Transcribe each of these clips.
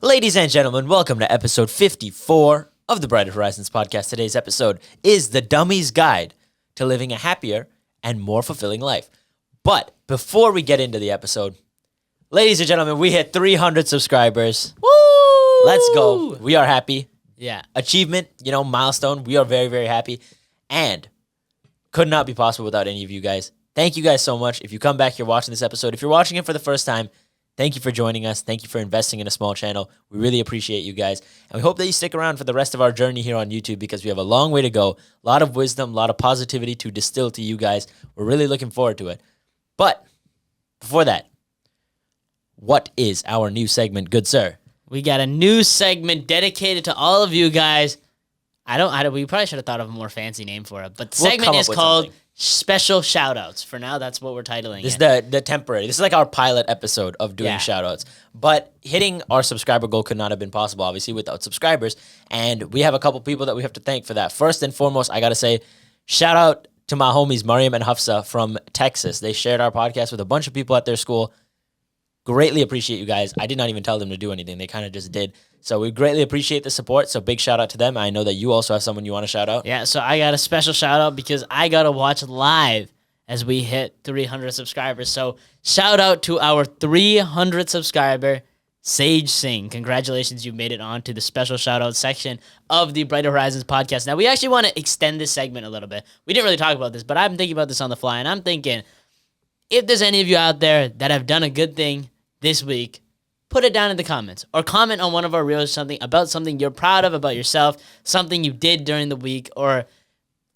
Ladies and gentlemen, welcome to episode 54 of the Brighter Horizons podcast. Today's episode is The Dummy's Guide to Living a Happier and More Fulfilling Life. But before we get into the episode, ladies and gentlemen, we hit 300 subscribers. Woo! Let's go. We are happy. Yeah. Achievement, milestone. We are very, very happy. And could not be possible without any of you guys. Thank you guys so much. If you come back, you're watching this episode. If you're watching it for the first time, thank you for joining us. Thank you for investing in a small channel. We really appreciate you guys. And we hope that you stick around for the rest of our journey here on YouTube because we have a long way to go. A lot of wisdom, a lot of positivity to distill to you guys. We're really looking forward to it. But before that, what is our new segment, good sir? We got a new segment dedicated to all of you guys. We probably should have thought of a more fancy name for it. But the We'll segment come up is with called something. Special Shoutouts. For now, that's what we're titling This is it. the temporary. This is like our pilot episode of doing Yeah. shoutouts. But hitting our subscriber goal could not have been possible, obviously, without subscribers. And we have a couple people that we have to thank for that. First and foremost, I got to say, shout out to my homies, Mariam and Hafsa from Texas. They shared our podcast with a bunch of people at their school. Greatly appreciate you guys. I did not even tell them to do anything. They kind of just did. So we greatly appreciate the support. So big shout out to them. I know that you also have someone you want to shout out. Yeah, so I got a special shout out because I got to watch live as we hit 300 subscribers. So shout out to our 300 subscriber, Sage Singh. Congratulations, you made it on to the special shout out section of the Brighter Horizons podcast. Now, we actually want to extend this segment a little bit. We didn't really talk about this, but I'm thinking about this on the fly, and I'm thinking, if there's any of you out there that have done a good thing this week, put it down in the comments or comment on one of our reels, something you're proud of about yourself, something you did during the week, or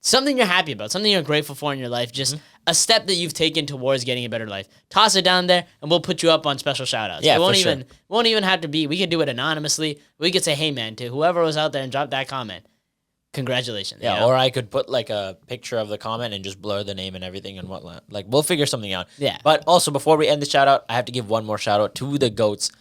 something you're happy about, something you're grateful for in your life, just a step that you've taken towards getting a better life. Toss it down there and we'll put you up on special shout outs. Yeah, it won't for even won't even have to be, we could do it anonymously. We could say, hey man, to whoever was out there and dropped that comment, congratulations. Yeah, you know? or I could put like a picture of the comment and just blur the name and everything and whatnot. Like, we'll figure something out. Yeah. But also, before we end the shout out, I have to give one more shout out to the GOATs,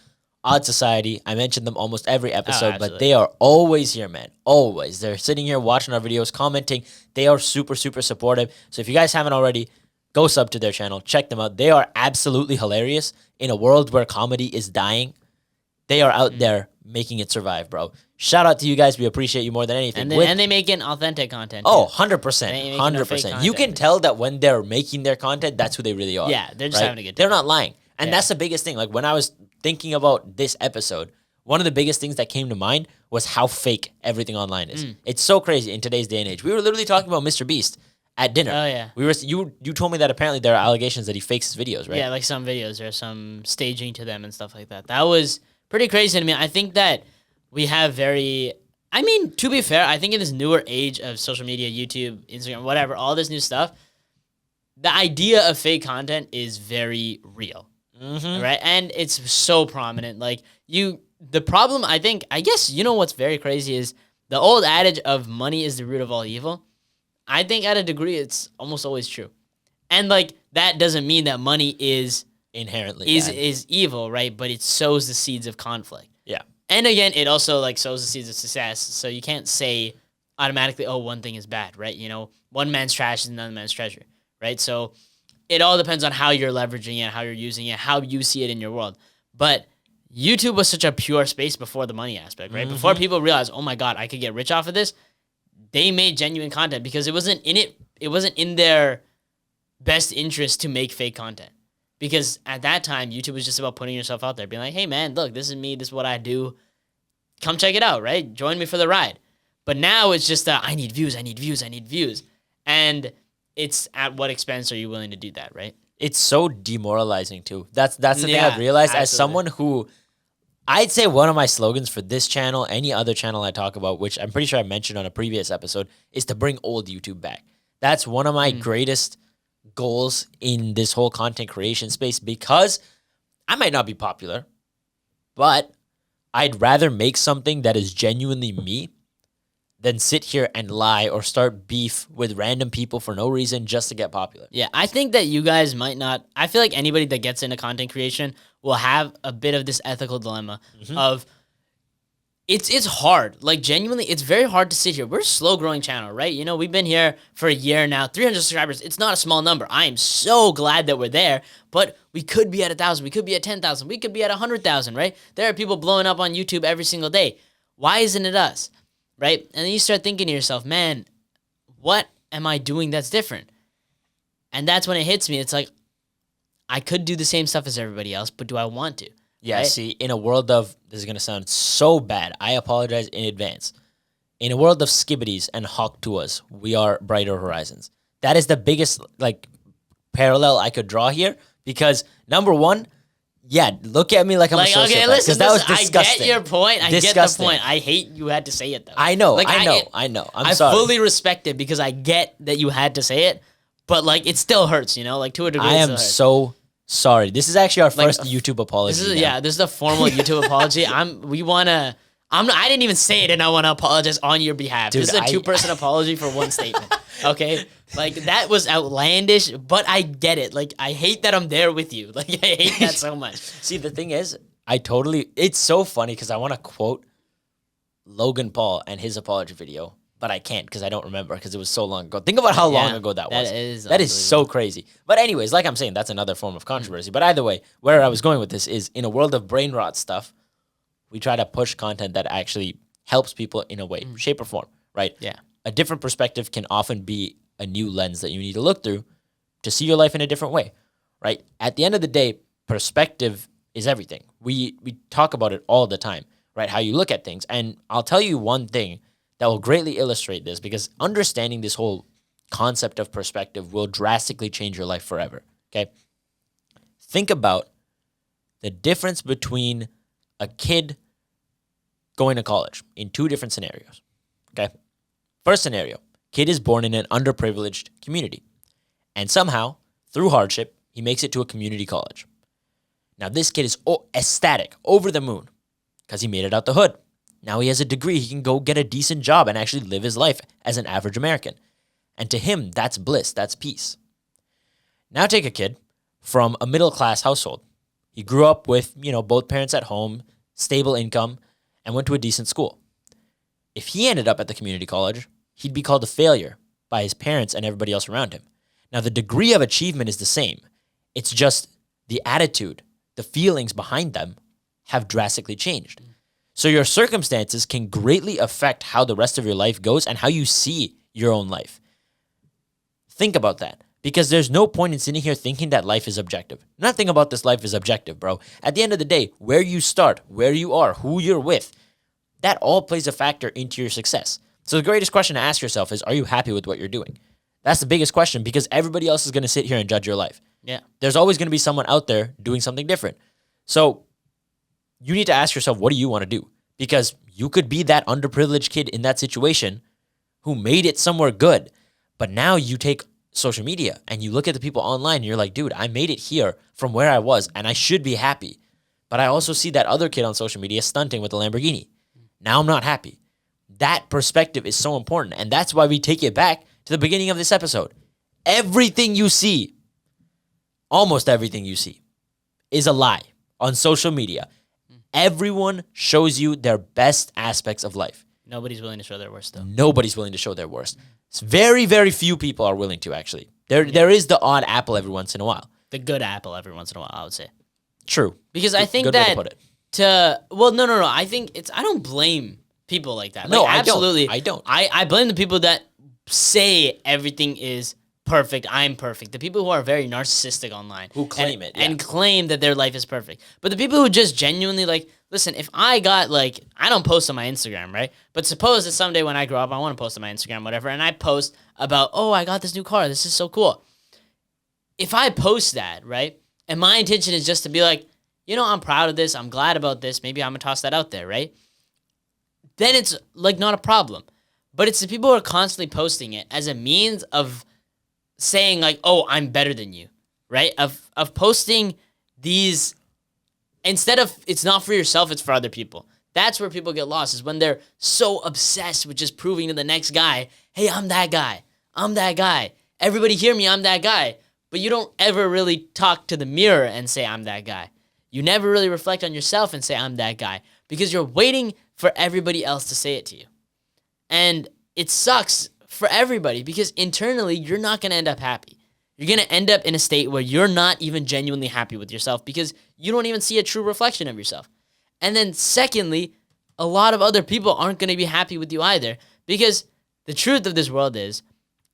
Odd Society. I mentioned them almost every episode, but absolutely. they are always here, man. Always. They're sitting here watching our videos, commenting. They are super, super supportive. So if you guys haven't already, go sub to their channel. Check them out. They are absolutely hilarious in a world where comedy is dying. They are out there making it survive, bro. Shout out to you guys. We appreciate you more than anything. And they make it authentic content. Oh, too. 100%. They ain't making no fake 100%. You can content. tell that when they're making their content, that's who they really are. Yeah, they're just right? having a good They're time. not lying. And Yeah. that's the biggest thing. Like, when I was thinking about this episode, one of the biggest things that came to mind was how fake everything online is. It's so crazy in today's day and age. We were literally talking about Mr. Beast at dinner. Oh, yeah. You told me that apparently there are allegations that he fakes his videos, right? Yeah, like some videos, there's some staging to them and stuff like that. That was pretty crazy to me. I think that we have to be fair, I think in this newer age of social media, YouTube, Instagram, whatever, all this new stuff, the idea of fake content is very real, right? And it's so prominent. Like, the problem, I guess, what's very crazy is the old adage of money is the root of all evil. I think at a degree, it's almost always true. And, like, that doesn't mean that money is Inherently bad. evil, right? But it sows the seeds of conflict. Yeah. And again, it also like sows the seeds of success. So you can't say automatically, oh, one thing is bad, right? One man's trash is another man's treasure, right? So it all depends on how you're leveraging it, how you're using it, how you see it in your world. But YouTube was such a pure space before the money aspect, right? Before people realized, oh my God, I could get rich off of this. They made genuine content because it wasn't in their best interest to make fake content. Because at that time, YouTube was just about putting yourself out there, being like, hey, man, look, this is me. This is what I do. Come check it out, right? Join me for the ride. But now it's just I need views, I need views, I need views. And it's at what expense are you willing to do that, right? It's so demoralizing too. That's the thing Yeah, I've realized as absolutely. someone who, I'd say one of my slogans for this channel, any other channel I talk about, which I'm pretty sure I mentioned on a previous episode, is to bring old YouTube back. That's one of my greatest goals in this whole content creation space because I might not be popular, but I'd rather make something that is genuinely me than sit here and lie or start beef with random people for no reason just to get popular. Yeah, I think that you guys might not. I feel like anybody that gets into content creation will have a bit of this ethical dilemma of It's hard. Like, genuinely, it's very hard to sit here. We're a slow growing channel, right? You know, we've been here for a year now. 300 subscribers. It's not a small number. I am so glad that we're there, but we could be at 1,000. We could be at 10,000. We could be at 100,000, right? There are people blowing up on YouTube every single day. Why isn't it us, right? And then you start thinking to yourself, man, what am I doing that's different? And that's when it hits me. It's like, I could do the same stuff as everybody else, but do I want to? Yeah, right? see, in a world of, this is going to sound so bad, I apologize in advance. In a world of skibbities and hawk tuas, we are Brighter Horizons. That is the biggest, like, parallel I could draw here, because, number one, yeah, look at me like I'm a sociopath. Okay, listen, that was disgusting. I get your point. I get the point. I hate you had to say it, though. I know, like, I know. I'm sorry. I fully respect it because I get that you had to say it, but, like, it still hurts, you know? Like, to a degree, I am so sorry. This is actually our first Like, YouTube apology. This is a formal YouTube apology. I didn't even say it, and I want to apologize on your behalf. Dude, this is a two-person apology for one statement. Okay? Like, that was outlandish, but I get it. Like, I hate that I'm there with you. Like, I hate that so much. See, the thing is, it's so funny because I want to quote Logan Paul and his apology video, but I can't because I don't remember because it was so long ago. Think about how long ago that was. That is so crazy. But anyways, like I'm saying, that's another form of controversy. But either way, where I was going with this is, in a world of brain rot stuff, we try to push content that actually helps people in a way, shape or form, right? Yeah. A different perspective can often be a new lens that you need to look through to see your life in a different way, right? At the end of the day, perspective is everything. We talk about it all the time, right? How you look at things. And I'll tell you one thing that will greatly illustrate this, because understanding this whole concept of perspective will drastically change your life forever, okay? Think about the difference between a kid going to college in two different scenarios, okay? First scenario, kid is born in an underprivileged community, and somehow, through hardship, he makes it to a community college. Now, this kid is ecstatic, over the moon, because he made it out the hood. Now he has a degree. He can go get a decent job and actually live his life as an average American. And to him, that's bliss. That's peace. Now take a kid from a middle-class household. He grew up with, both parents at home, stable income, and went to a decent school. If he ended up at the community college, he'd be called a failure by his parents and everybody else around him. Now, the degree of achievement is the same. It's just the attitude, the feelings behind them have drastically changed. So your circumstances can greatly affect how the rest of your life goes and how you see your own life. Think about that, because there's no point in sitting here thinking that life is objective. Nothing about this life is objective, bro. At the end of the day, where you start, where you are, who you're with, that all plays a factor into your success. So the greatest question to ask yourself is, are you happy with what you're doing? That's the biggest question, because everybody else is going to sit here and judge your life. Yeah. There's always going to be someone out there doing something different. So you need to ask yourself, what do you want to do? Because you could be that underprivileged kid in that situation who made it somewhere good. But now you take social media and you look at the people online and you're like, dude, I made it here from where I was and I should be happy. But I also see that other kid on social media stunting with a Lamborghini. Now I'm not happy. That perspective is so important. And that's why we take it back to the beginning of this episode. Everything you see, almost everything you see, is a lie on social media. Everyone shows you their best aspects of life. Nobody's willing to show their worst, though. Nobody's willing to show their worst. It's very, very few people are willing to, actually. There is the odd apple every once in a while. The good apple every once in a while, I would say. True. Because I think good way to that put it. No. I think I don't blame people like that. No, like, absolutely. I don't. I blame the people that say everything is perfect. I'm perfect. The people who are very narcissistic online. Who claim it. Yeah. And claim that their life is perfect. But the people who just genuinely listen, if I got I don't post on my Instagram, right? But suppose that someday when I grow up, I want to post on my Instagram, whatever, and I post about, oh, I got this new car. This is so cool. If I post that, right? And my intention is just to be like, I'm proud of this. I'm glad about this. Maybe I'm going to toss that out there, right? Then it's not a problem. But it's the people who are constantly posting it as a means of saying oh, I'm better than you, right? Of posting these, instead of, it's not for yourself, it's for other people. That's where people get lost, is when they're so obsessed with just proving to the next guy, hey, I'm that guy. I'm that guy. Everybody hear me, I'm that guy. But you don't ever really talk to the mirror and say, I'm that guy. You never really reflect on yourself and say, I'm that guy. Because you're waiting for everybody else to say it to you. And it sucks for everybody because internally you're not going to end up happy. You're going to end up in a state where you're not even genuinely happy with yourself because you don't even see a true reflection of yourself. And then secondly, a lot of other people aren't going to be happy with you either because the truth of this world is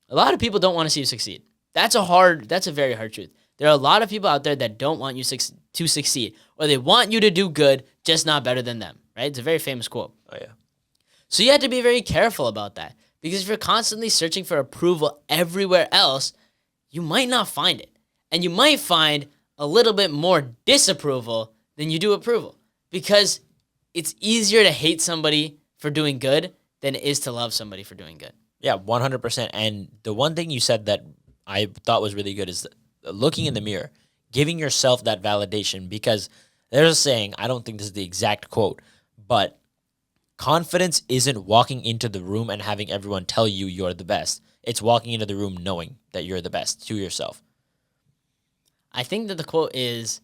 a lot of people don't want to see you succeed. That's a very hard truth. There are a lot of people out there that don't want you to succeed, or they want you to do good, just not better than them, right? It's a very famous quote. Oh, yeah. So you have to be very careful about that because if you're constantly searching for approval everywhere else, you might not find it. And you might find a little bit more disapproval than you do approval because it's easier to hate somebody for doing good than it is to love somebody for doing good. Yeah, 100%. And the one thing you said that I thought was really good is looking in the mirror, giving yourself that validation, because there's a saying, I don't think this is the exact quote, but confidence isn't walking into the room and having everyone tell you you're the best. It's walking into the room knowing that you're the best to yourself. I think that the quote is,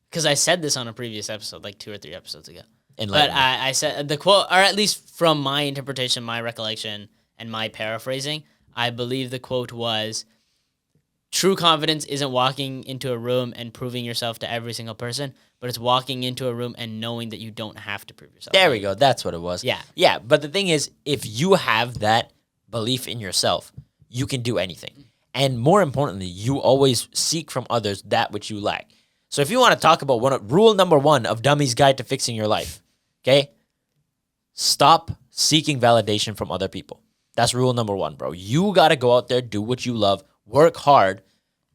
because I said this on a previous episode, like 2 or 3 episodes ago. But I said the quote, or at least from my interpretation, my recollection, and my paraphrasing, I believe the quote was, true confidence isn't walking into a room and proving yourself to every single person, but it's walking into a room and knowing that you don't have to prove yourself. There we go. That's what it was. Yeah. Yeah, but the thing is, if you have that belief in yourself, you can do anything. And more importantly, you always seek from others that which you lack. So if you want to talk about rule number 1 of Dummy's Guide to Fixing Your Life, okay? Stop seeking validation from other people. That's rule number 1, bro. You got to go out there, do what you love, work hard,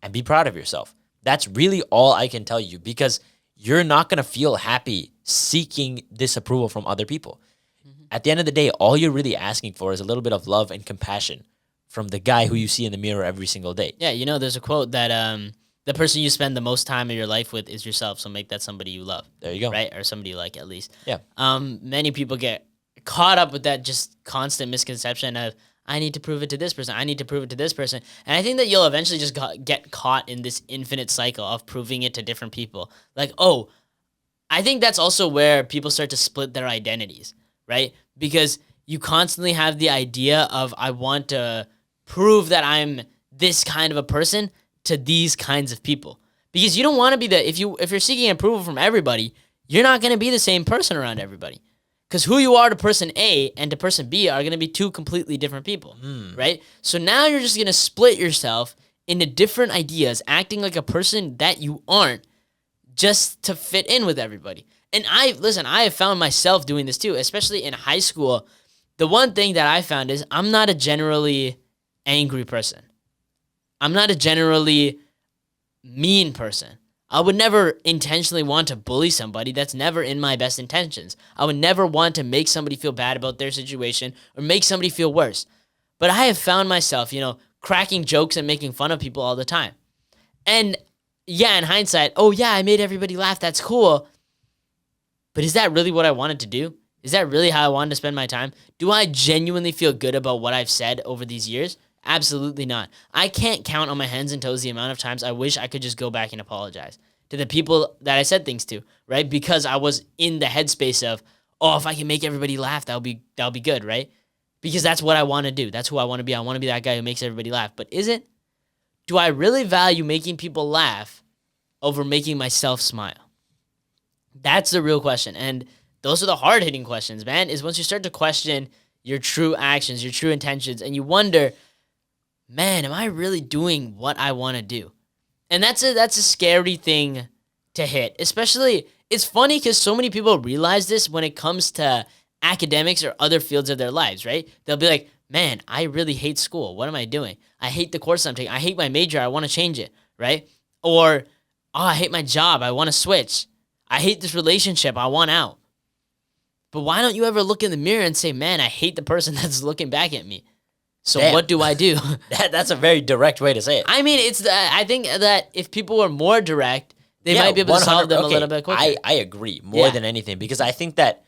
and be proud of yourself. That's really all I can tell you because you're not going to feel happy seeking this approval from other people. Mm-hmm. At the end of the day, all you're really asking for is a little bit of love and compassion from the guy who you see in the mirror every single day. Yeah, there's a quote that the person you spend the most time of your life with is yourself, so make that somebody you love. There you go. Right? Or somebody you like, at least. Yeah. Many people get caught up with that just constant misconception of, I need to prove it to this person. I need to prove it to this person. And I think that you'll eventually just get caught in this infinite cycle of proving it to different people. Like, I think that's also where people start to split their identities, right? Because you constantly have the idea of, I want to prove that I'm this kind of a person to these kinds of people. Because you don't want to be if you're seeking approval from everybody, you're not going to be the same person around everybody. Because who you are to person A and to person B are going to be 2 completely different people, right? So now you're just going to split yourself into different ideas, acting like a person that you aren't, just to fit in with everybody. And I have found myself doing this too, especially in high school. The one thing that I found is I'm not a generally angry person. I'm not a generally mean person. I would never intentionally want to bully somebody. That's never in my best intentions. I would never want to make somebody feel bad about their situation or make somebody feel worse. But I have found myself, cracking jokes and making fun of people all the time. And yeah, in hindsight, I made everybody laugh. That's cool. But is that really what I wanted to do? Is that really how I wanted to spend my time? Do I genuinely feel good about what I've said over these years? Absolutely not. I can't count on my hands and toes the amount of times I wish I could just go back and apologize to the people that I said things to, right? Because I was in the headspace of, if I can make everybody laugh, that'll be good, right? Because that's what I want to do. That's who I want to be. I want to be that guy who makes everybody laugh. But do I really value making people laugh over making myself smile? That's the real question. And those are the hard-hitting questions, man, is once you start to question your true actions, your true intentions, and you wonder, man, am I really doing what I want to do? And that's a scary thing to hit. Especially, it's funny because so many people realize this when it comes to academics or other fields of their lives, right? They'll be like, man, I really hate school. What am I doing? I hate the course I'm taking. I hate my major. I want to change it, right? Or, I hate my job. I want to switch. I hate this relationship. I want out. But why don't you ever look in the mirror and say, man, I hate the person that's looking back at me. So Damn. What do I do? That's a very direct way to say it. I mean, I think that if people were more direct, they might be able to solve them a little bit quicker. I agree more than anything because I think that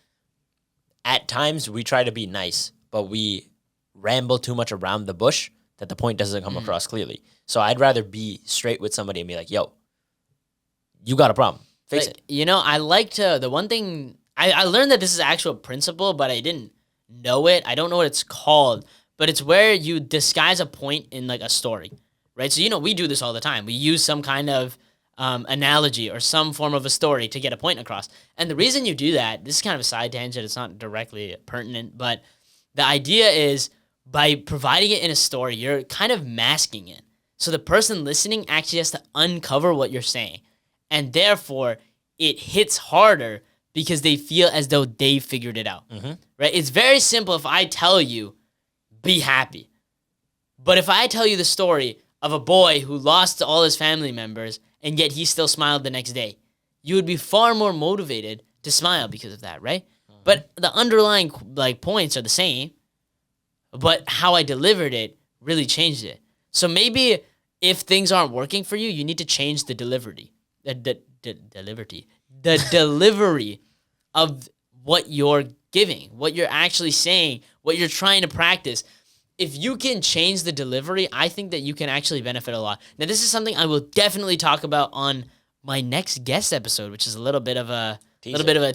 at times we try to be nice, but we ramble too much around the bush that the point doesn't come across clearly. So I'd rather be straight with somebody and be like, yo, you got a problem. Fix it. I like to, the one thing I learned that this is actual principle, but I didn't know it. I don't know what it's called, but it's where you disguise a point in like a story, right? So, we do this all the time. We use some kind of analogy or some form of a story to get a point across. And the reason you do that, this is kind of a side tangent. It's not directly pertinent, but the idea is by providing it in a story, you're kind of masking it. So the person listening actually has to uncover what you're saying. And therefore, it hits harder because they feel as though they figured it out, right? It's very simple if I tell you, be happy. But if I tell you the story of a boy who lost all his family members and yet he still smiled the next day, you would be far more motivated to smile because of that, right? But the underlying points are the same, but how I delivered it really changed it. So maybe if things aren't working for you, you need to change the delivery. The delivery of what you're giving, what you're actually saying, what you're trying to practice. If you can change the delivery, I think that you can actually benefit a lot. Now, this is something I will definitely talk about on my next guest episode, which is a little bit of a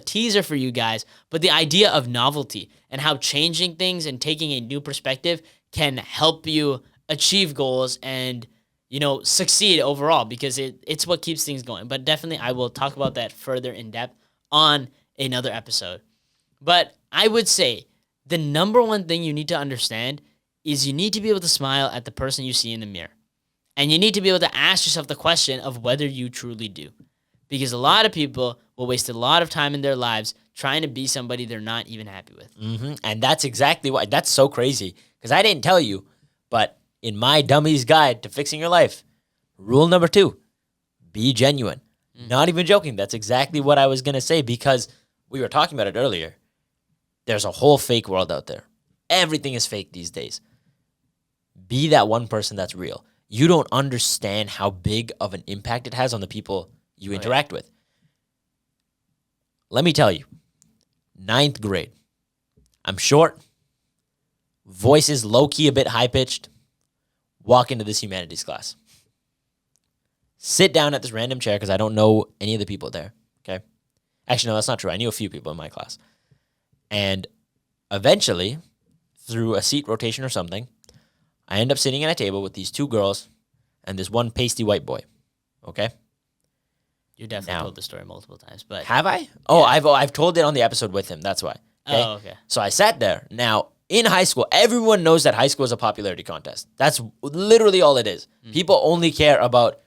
teaser for you guys. But the idea of novelty and how changing things and taking a new perspective can help you achieve goals and succeed overall, because it's what keeps things going. But definitely I will talk about that further in depth on another episode. But I would say the number one thing you need to understand is you need to be able to smile at the person you see in the mirror. And you need to be able to ask yourself the question of whether you truly do. Because a lot of people will waste a lot of time in their lives trying to be somebody they're not even happy with. And that's exactly why. That's so crazy. Because I didn't tell you, but in my Dummy's Guide to Fixing Your Life, rule number 2, be genuine. Not even joking. That's exactly what I was going to say, because we were talking about it earlier. There's a whole fake world out there. Everything is fake these days. Be that one person that's real. You don't understand how big of an impact it has on the people you interact with. Let me tell you, 9th grade. I'm short. Voice is low-key a bit high-pitched. Walk into this humanities class. Sit down at this random chair because I don't know any of the people there. Okay? Actually, no, that's not true. I knew a few people in my class. And eventually, through a seat rotation or something, I end up sitting at a table with these 2 girls and this one pasty white boy. Okay? You definitely told the story multiple times, but have I? Oh, yeah. I've told it on the episode with him. That's why. Okay? Oh, okay. So I sat there. Now, in high school, everyone knows that high school is a popularity contest. That's literally all it is. People only care about,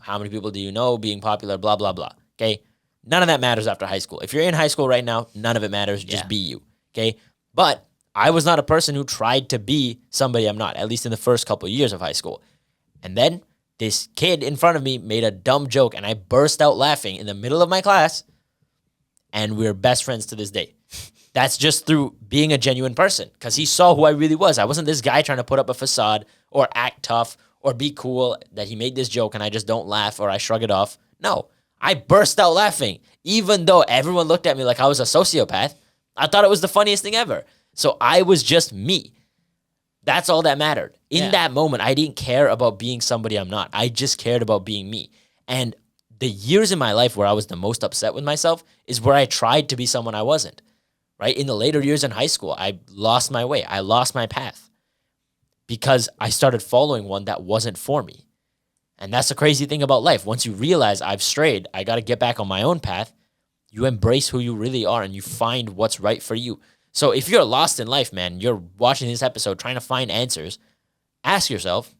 how many people do you know, being popular, blah, blah, blah. Okay? None of that matters after high school. If you're in high school right now, none of it matters. Just be you. Okay? But I was not a person who tried to be somebody I'm not, at least in the first couple of years of high school. And then this kid in front of me made a dumb joke, and I burst out laughing in the middle of my class, and we're best friends to this day. That's just through being a genuine person, because he saw who I really was. I wasn't this guy trying to put up a facade or act tough or be cool that he made this joke and I just don't laugh or I shrug it off. No, I burst out laughing, even though everyone looked at me like I was a sociopath. I thought it was the funniest thing ever. So I was just me. That's all that mattered. In that moment, I didn't care about being somebody I'm not. I just cared about being me. And the years in my life where I was the most upset with myself is where I tried to be someone I wasn't. Right? In the later years in high school, I lost my way. I lost my path because I started following one that wasn't for me. And that's the crazy thing about life. Once you realize I've strayed, I got to get back on my own path, you embrace who you really are and you find what's right for you. So if you're lost in life, man, you're watching this episode trying to find answers, ask yourself,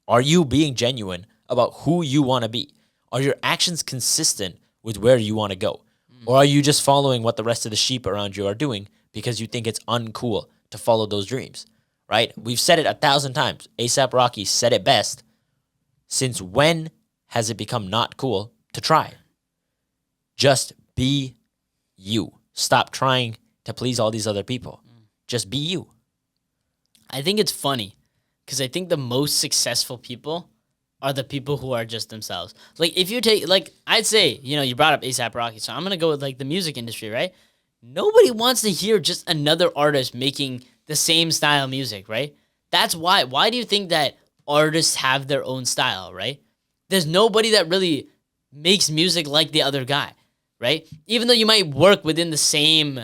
are you being genuine about who you want to be? Are your actions consistent with where you want to go? Or are you just following what the rest of the sheep around you are doing because you think it's uncool to follow those dreams, right? We've said it 1,000 times. A$AP Rocky said it best. Since when has it become not cool to try? Just be you. Stop trying to please all these other people. Just be you. I think it's funny because I think the most successful people are the people who are just themselves. Like, if you take, I'd say, you brought up A$AP Rocky, so I'm going to go with, the music industry, right? Nobody wants to hear just another artist making the same style music, right? That's why. Why do you think that artists have their own style, right? There's nobody that really makes music like the other guy. right? Even though you might work within the same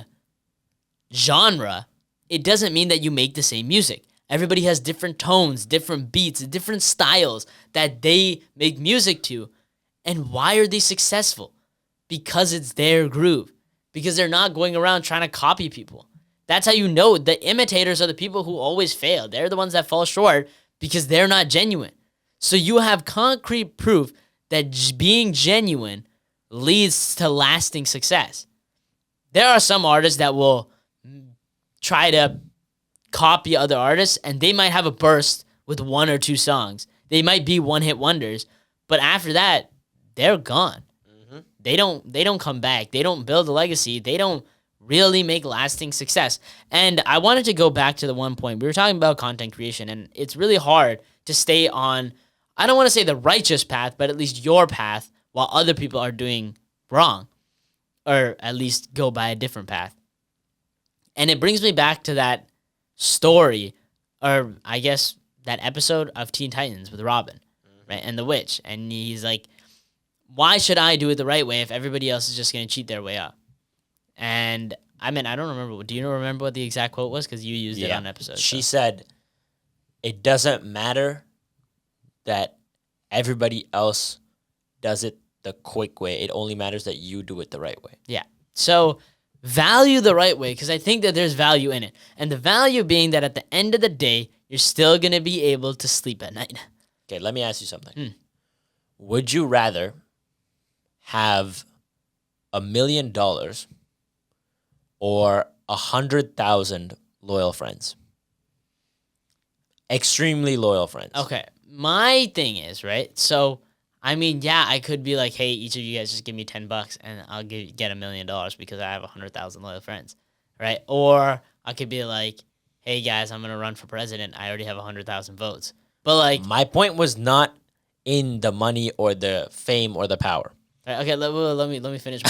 genre, it doesn't mean that you make the same music. Everybody has different tones, different beats, different styles that they make music to. And why are they successful? Because it's their groove. Because they're not going around trying to copy people. That's how you know the imitators are the people who always fail. They're the ones that fall short because they're not genuine. So you have concrete proof that being genuine leads to lasting success. There are some artists that will try to copy other artists, and they might have a burst with 1 or 2 songs. They might be one-hit wonders, but after that, they're gone. They don't come back. They don't build a legacy. They don't really make lasting success. And I wanted to go back to the one point. We were talking about content creation, and it's really hard to stay on, I don't want to say the righteous path, but at least your path while other people are doing wrong, or at least go by a different path. And it brings me back to that story, or I guess that episode of Teen Titans with Robin, right, and the witch. And he's like, why should I do it the right way if everybody else is just going to cheat their way up? And I mean, I don't remember. Do you remember what the exact quote was? Because you used it on episode. She said, it doesn't matter that everybody else does it the quick way. It only matters that you do it the right way. Yeah. So value the right way, because I think that there's value in it. And the value being that at the end of the day, you're still going to be able to sleep at night. Okay, let me ask you something. Would you rather have $1 million or 100,000 loyal friends? Extremely loyal friends. Okay. My thing is, right? So, I mean, yeah, I could be like, hey, each of you guys just give me $10 and I'll get $1 million because I have 100,000 loyal friends, right? Or I could be like, hey guys, I'm going to run for president. I already have 100,000 votes. But like, my point was not in the money or the fame or the power. Okay, let me finish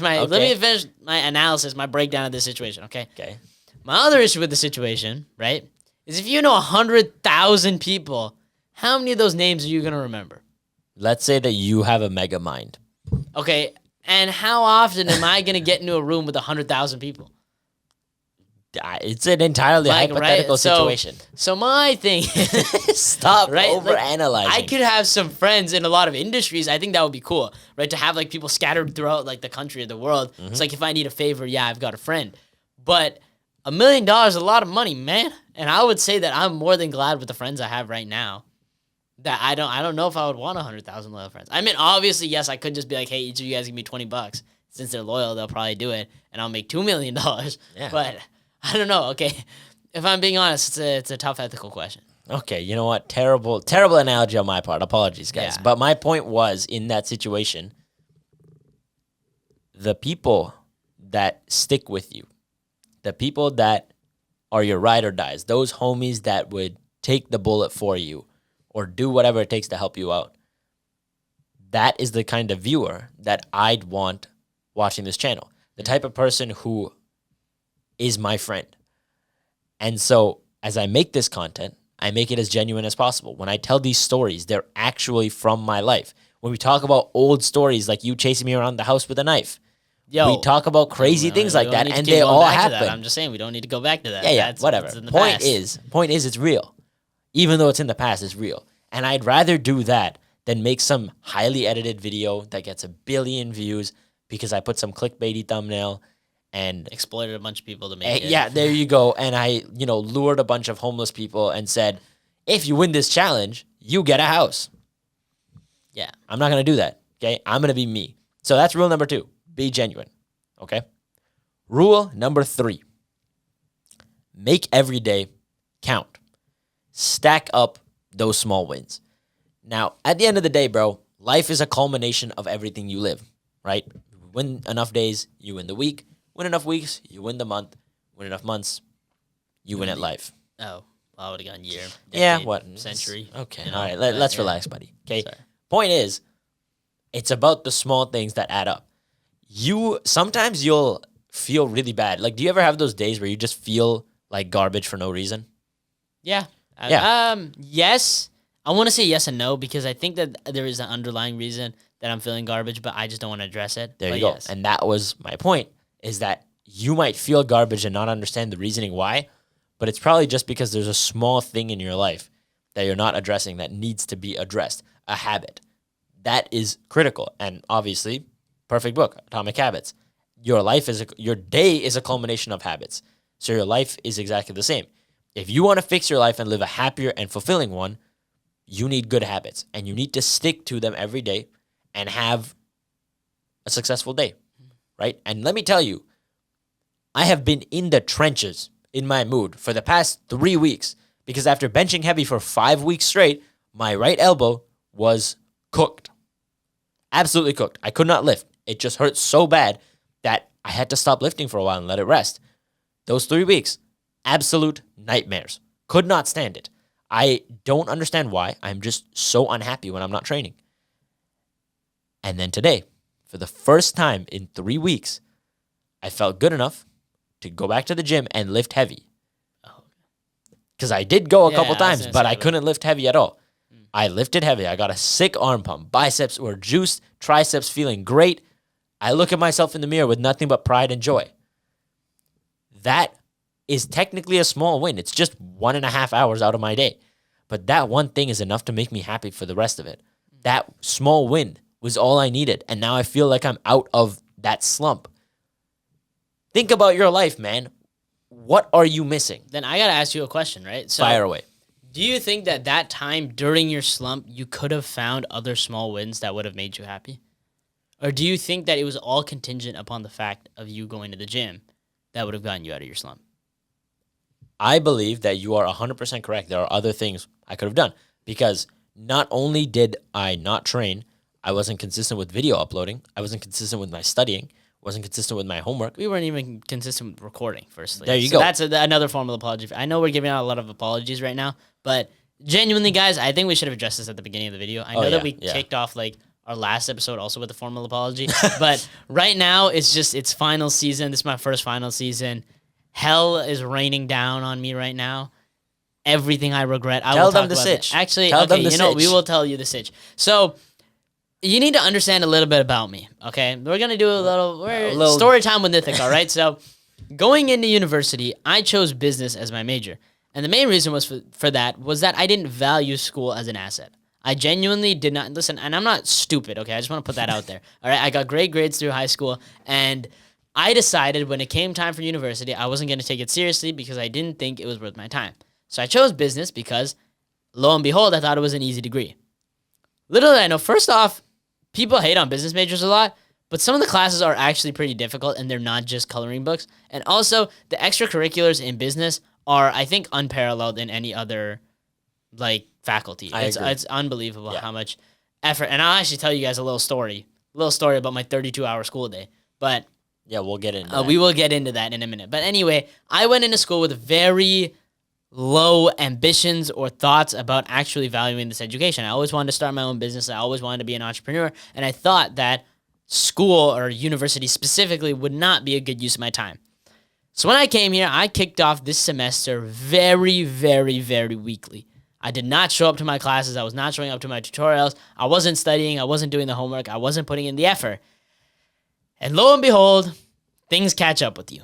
my let me finish my analysis, my breakdown of this situation. Okay. Okay. My other issue with the situation, right, is if you know 100,000 people, how many of those names are you gonna remember? Let's say that you have a mega mind. Okay, and how often am I gonna get into a room with 100,000 people? It's an entirely hypothetical situation. So my thing is, stop overanalyzing. Like, I could have some friends in a lot of industries. I think that would be cool, right? To have like people scattered throughout like the country or the world. It's like if I need a favor, yeah, I've got a friend. But $1 million is a lot of money, man. And I would say that I'm more than glad with the friends I have right now. That I don't know if I would want 100,000 loyal friends. I mean, obviously, yes, I could just be like, hey, each of you guys give me $20. Since they're loyal, they'll probably do it, and I'll make $2 million. Yeah. But I don't know. Okay, if I'm being honest, it's a tough ethical question. Okay, you know what? Terrible analogy on my part. Apologies, guys. Yeah. But my point was, in that situation, the people that stick with you, the people that are your ride or dies, those homies that would take the bullet for you or do whatever it takes to help you out, that is the kind of viewer that I'd want watching this channel. The type of person who is my friend. And so as I make this content, I make it as genuine as possible. When I tell these stories, they're actually from my life. When we talk about old stories like you chasing me around the house with a knife, we talk about crazy things like that, and they all happen. I'm just saying we don't need to go back to that. Yeah, whatever. Point is, it's real. Even though it's in the past, it's real. And I'd rather do that than make some highly edited video that gets 1 billion views because I put some clickbaity thumbnail and exploited a bunch of people to make it. Yeah, there you go. And I, lured a bunch of homeless people and said, if you win this challenge, you get a house. Yeah. I'm not going to do that, okay? I'm going to be me. So that's rule number 2. Be genuine, okay? Rule number 3. Make every day count. Stack up those small wins. Now, at the end of the day, bro, life is a culmination of everything you live, right? Win enough days, you win the week. Win enough weeks, you win the month. Win enough months, you win at life. Oh, I would have gone year. Decade, century. Okay, all right. Let's relax, buddy. Okay. Sorry. Point is, it's about the small things that add up. Sometimes you'll feel really bad. Like, do you ever have those days where you just feel like garbage for no reason? Yeah. Yes. I want to say yes and no because I think that there is an underlying reason that I'm feeling garbage, but I just don't want to address it. There But you go. yes. And that was my point, is that you might feel garbage and not understand the reasoning why, but it's probably just because there's a small thing in your life that you're not addressing that needs to be addressed, a habit. That is critical. And obviously, perfect book, Atomic Habits. Your day is a culmination of habits. So your life is exactly the same. If you want to fix your life and live a happier and fulfilling one, you need good habits, and you need to stick to them every day and have a successful day, right? And let me tell you, I have been in the trenches in my mood for the past 3 weeks because after benching heavy for 5 weeks straight, my right elbow was cooked. Absolutely cooked. I could not lift. It just hurt so bad that I had to stop lifting for a while and let it rest. Those 3 weeks, absolute nightmares. Could not stand it. I don't understand why. I'm just so unhappy when I'm not training. And then today, for the first time in 3 weeks, I felt good enough to go back to the gym and lift heavy. Because I did go a Yeah, couple I was times, gonna but say, I like- couldn't lift heavy at all. I lifted heavy. I got a sick arm pump. Biceps were juiced. Triceps feeling great. I look at myself in the mirror with nothing but pride and joy. That is technically a small win. It's just 1.5 hours out of my day. But that one thing is enough to make me happy for the rest of it. That small win was all I needed. And now I feel like I'm out of that slump. Think about your life, man. What are you missing? Then I got to ask you a question, right? So Fire away. do you think that time during your slump, you could have found other small wins that would have made you happy? Or do you think that it was all contingent upon the fact of you going to the gym that would have gotten you out of your slump? I believe that you are 100% correct. There are other things I could have done because not only did I not train, I wasn't consistent with video uploading. I wasn't consistent with my studying. Wasn't consistent with my homework. We weren't even consistent with recording, firstly. There you go. That's another form of apology. I know we're giving out a lot of apologies right now, but genuinely, guys, I think we should have addressed this at the beginning of the video. I know that we kicked off like our last episode also with a formal apology, but right now it's final season. This is my first final season. Hell is raining down on me right now. Everything I regret. I Tell will them talk the about sitch. that. Actually, Tell them okay, the you know, we sitch. will tell you the sitch. So you need to understand a little bit about me, okay? We're going to do a little story time with Nithik, all right? So going into university, I chose business as my major. And the main reason was for that was that I didn't value school as an asset. I genuinely did not, listen, and I'm not stupid, okay? I just want to put that out there, all right? I got great grades through high school, and I decided when it came time for university, I wasn't going to take it seriously because I didn't think it was worth my time. So I chose business because, lo and behold, I thought it was an easy degree. Little did I know, first off, people hate on business majors a lot, but some of the classes are actually pretty difficult, and they're not just coloring books. And also, the extracurriculars in business are, I think, unparalleled in any other, like, faculty. I agree. It's unbelievable how much effort. And I'll actually tell you guys a little story about my 32-hour school day. But Yeah, we'll get into that. we will get into that in a minute. But anyway, I went into school with very low ambitions or thoughts about actually valuing this education. I always wanted to start my own business. I always wanted to be an entrepreneur. And I thought that school or university specifically would not be a good use of my time. So when I came here, I kicked off this semester very, very, very weakly. I did not show up to my classes. I was not showing up to my tutorials. I wasn't studying. I wasn't doing the homework. I wasn't putting in the effort. And lo and behold, things catch up with you.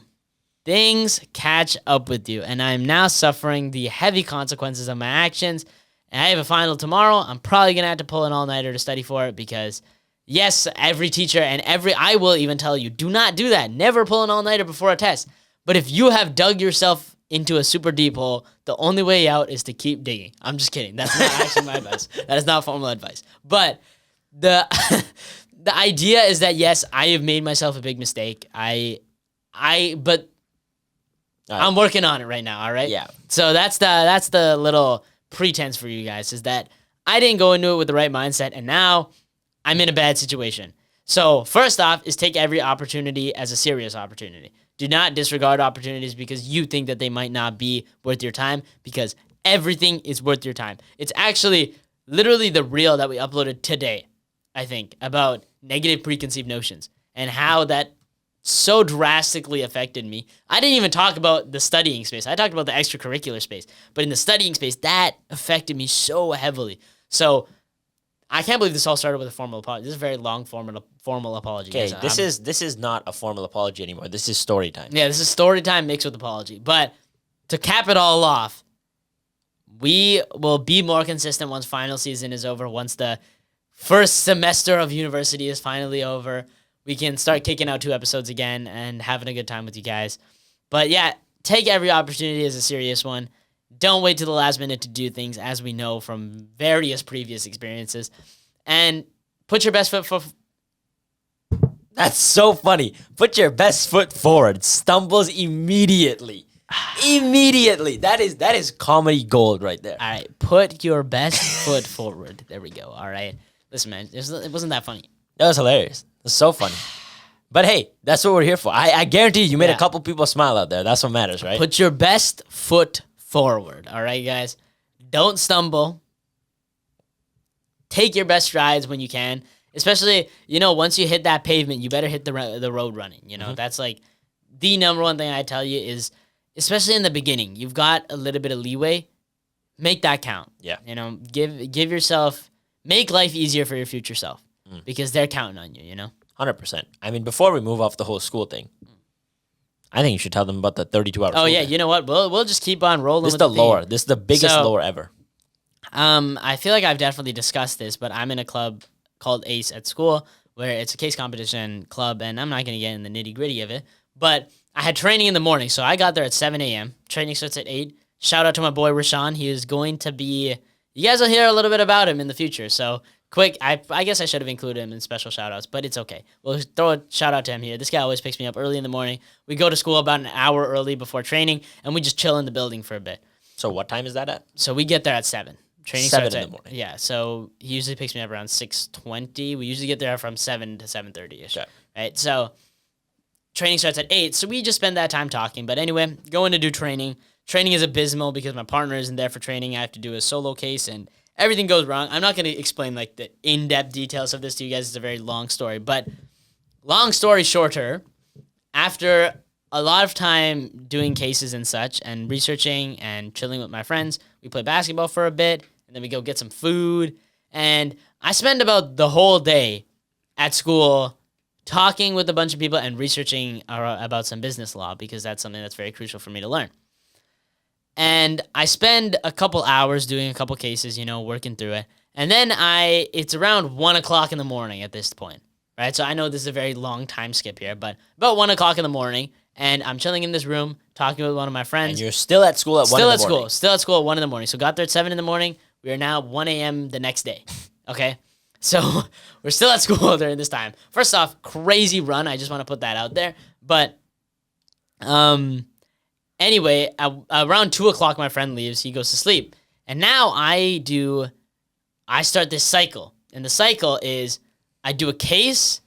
Things catch up with you. And I'm now suffering the heavy consequences of my actions. And I have a final tomorrow. I'm probably going to have to pull an all-nighter to study for it because, yes, every teacher and I will even tell you, do not do that. Never pull an all-nighter before a test. But if you have dug yourself into a super deep hole, the only way out is to keep digging. I'm just kidding. That's not actually my advice. That is not formal advice. But the the idea is that, yes, I have made myself a big mistake. But I'm working on it right now, all right? Yeah. So that's the little pretense for you guys, is that I didn't go into it with the right mindset, and now I'm in a bad situation. So first off is take every opportunity as a serious opportunity. Do not disregard opportunities because you think that they might not be worth your time, because everything is worth your time. It's actually literally the reel that we uploaded today, I think, about negative preconceived notions and how that so drastically affected me. I didn't even talk about the studying space. I talked about the extracurricular space. But in the studying space, that affected me so heavily. So I can't believe this all started with a formal apology. This is a very long formal apology. Okay, guys. this is not a formal apology anymore. This is story time. Yeah, this is story time mixed with apology. But to cap it all off, we will be more consistent once final season is over, once the first semester of university is finally over. We can start kicking out 2 episodes again and having a good time with you guys. But yeah, take every opportunity as a serious one. Don't wait to the last minute to do things, as we know from various previous experiences. And put your best foot That's so funny. Put your best foot forward. Stumbles immediately. Immediately. That is comedy gold right there. All right, put your best foot forward. There we go. All right. Listen, man, it wasn't that funny. That was hilarious. It was so funny. But hey, that's what we're here for. I guarantee you made a couple people smile out there. That's what matters, right? Put your best foot forward. All right, guys. Don't stumble. Take your best strides when you can. Especially, once you hit that pavement, you better hit the road running. That's like the number one thing I tell you is, especially in the beginning, you've got a little bit of leeway. Make that count. Yeah. Give yourself, make life easier for your future self because they're counting on you, 100%. I mean, before we move off the whole school thing, I think you should tell them about the 32-hour school Oh, yeah. day. You know what? We'll just keep on rolling This is with the theme. lore. This is the biggest So- lore ever. I feel like I've definitely discussed this, but I'm in a club called ACE at school where it's a case competition club, and I'm not going to get in the nitty-gritty of it, but I had training in the morning, so I got there at 7 a.m. Training starts at 8. Shout out to my boy Rashawn. He is going to be... You guys will hear a little bit about him in the future, so quick, I guess I should have included him in special shout-outs, but it's okay. We'll throw a shout-out to him here. This guy always picks me up early in the morning. We go to school about an hour early before training, and we just chill in the building for a bit. So what time is that at? So we get there at 7. Training 7 starts in at, the morning. Yeah, so he usually picks me up around 6:20. We usually get there from 7 to 7:30ish. Okay. Right? So training starts at 8. So we just spend that time talking. But anyway, going to do training. Training is abysmal because my partner isn't there for training. I have to do a solo case and everything goes wrong. I'm not going to explain like the in-depth details of this to you guys. It's a very long story. But long story shorter, after a lot of time doing cases and such and researching and chilling with my friends, we play basketball for a bit and then we go get some food. And I spend about the whole day at school talking with a bunch of people and researching about some business law because that's something that's very crucial for me to learn. And I spend a couple hours doing a couple cases, working through it. And then it's around 1 o'clock in the morning at this point, right? So I know this is a very long time skip here, but about 1 o'clock in the morning, and I'm chilling in this room talking with one of my friends. And you're still at school at 1 in the morning. Still at school at 1 in the morning. So got there at 7 in the morning. We are now 1 a.m. the next day, okay? So we're still at school during this time. First off, crazy run. I just want to put that out there. But anyway, around 2 o'clock, my friend leaves. He goes to sleep. And now I start this cycle. And the cycle is I do a case,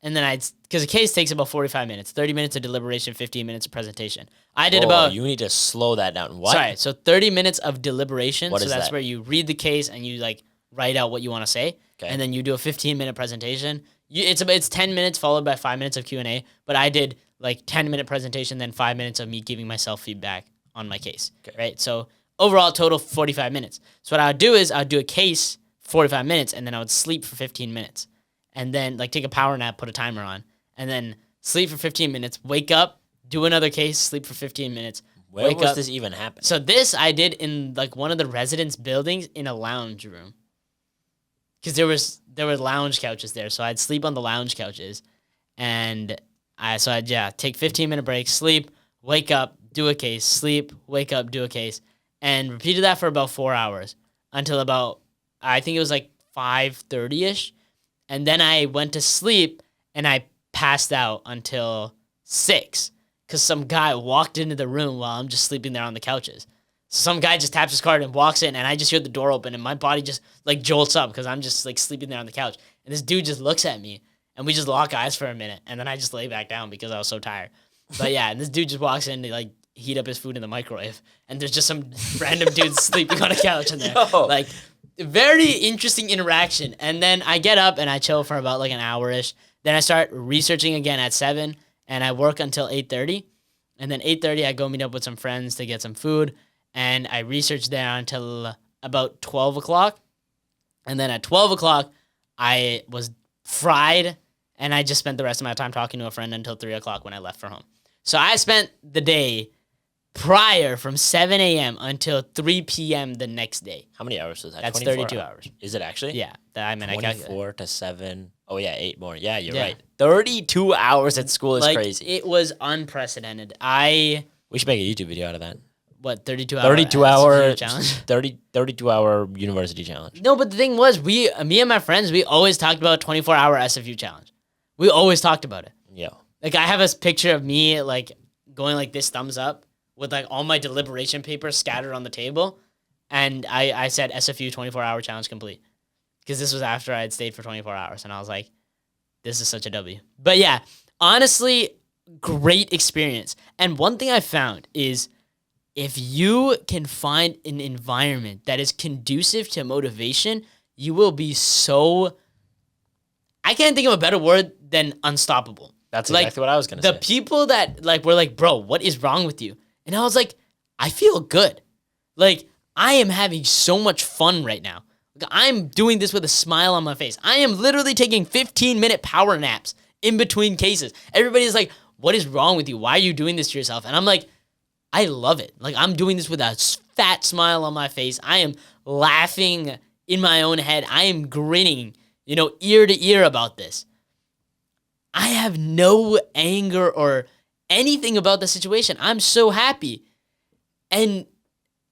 and then because a case takes about 45 minutes, 30 minutes of deliberation, 15 minutes of presentation. I did about... You need to slow that down. What? Sorry, so 30 minutes of deliberation. What so is that's that? where you read the case and you write out what you want to say. Okay. And then you do a 15-minute presentation. It's 10 minutes followed by 5 minutes of Q&A, but I did 10-minute presentation, then 5 minutes of me giving myself feedback on my case, right? So overall, total 45 minutes. So what I would do is I would do a case 45 minutes, and then I would sleep for 15 minutes. And then take a power nap, put a timer on, and then sleep for 15 minutes, wake up, do another case, sleep for 15 minutes, Where wake was up. this even happen? So this I did in one of the residence buildings in a lounge room. Because there were lounge couches there, so I'd sleep on the lounge couches, and I'd take 15-minute breaks, sleep, wake up, do a case, sleep, wake up, do a case, and repeated that for about 4 hours until about I think it was 5:30ish, and then I went to sleep and I passed out until 6 because some guy walked into the room while I'm just sleeping there on the couches. Some guy just taps his card and walks in, and I just hear the door open, and my body just jolts up because I'm just sleeping there on the couch. And this dude just looks at me, and we just lock eyes for a minute, and then I just lay back down because I was so tired. But yeah, and this dude just walks in to heat up his food in the microwave, and there's just some random dude sleeping on a couch in there. Yo. Very interesting interaction. And then I get up and I chill for about an hour-ish. Then I start researching again at 7, and I work until 8:30. And then 8:30, I go meet up with some friends to get some food. And I research there until about 12 o'clock. And then at 12 o'clock, I was fried, and I just spent the rest of my time talking to a friend until 3 o'clock when I left for home. So I spent the day prior from 7 a.m. until 3 p.m. the next day. How many hours was that? That's 24 32 hours. Is it actually? Yeah. I calculated. 24 to 7. Oh, yeah, 8 more. Yeah, you're Yeah. right. 32 hours at school is Like, crazy. it was unprecedented. We should make a YouTube video out of that. 32 hour 32 hour challenge? 32 hour university challenge. No, but the thing was, me and my friends, we always talked about 24-hour SFU challenge. We always talked about it. Yeah. Like, I have a picture of me, like, going like this, thumbs up, with, like, all my deliberation papers scattered on the table. And I said SFU 24-hour challenge complete. Because this was after I had stayed for 24 hours. And I was like, this is such a W. But yeah, honestly, great experience. And one thing I found is if you can find an environment that is conducive to motivation, you will be so... I can't think of a better word than unstoppable. That's Like, exactly what I was going to The say. people that like were like, bro, what is wrong with you? And I was like, I feel good. Like, I am having so much fun right now. Like, I'm doing this with a smile on my face. I am literally taking 15-minute power naps in between cases. Everybody's like, what is wrong with you? Why are you doing this to yourself? And I'm like, I love it. Like, I'm doing this with a fat smile on my face. I am laughing in my own head. I am grinning, ear to ear about this. I have no anger or anything about the situation. I'm so happy. And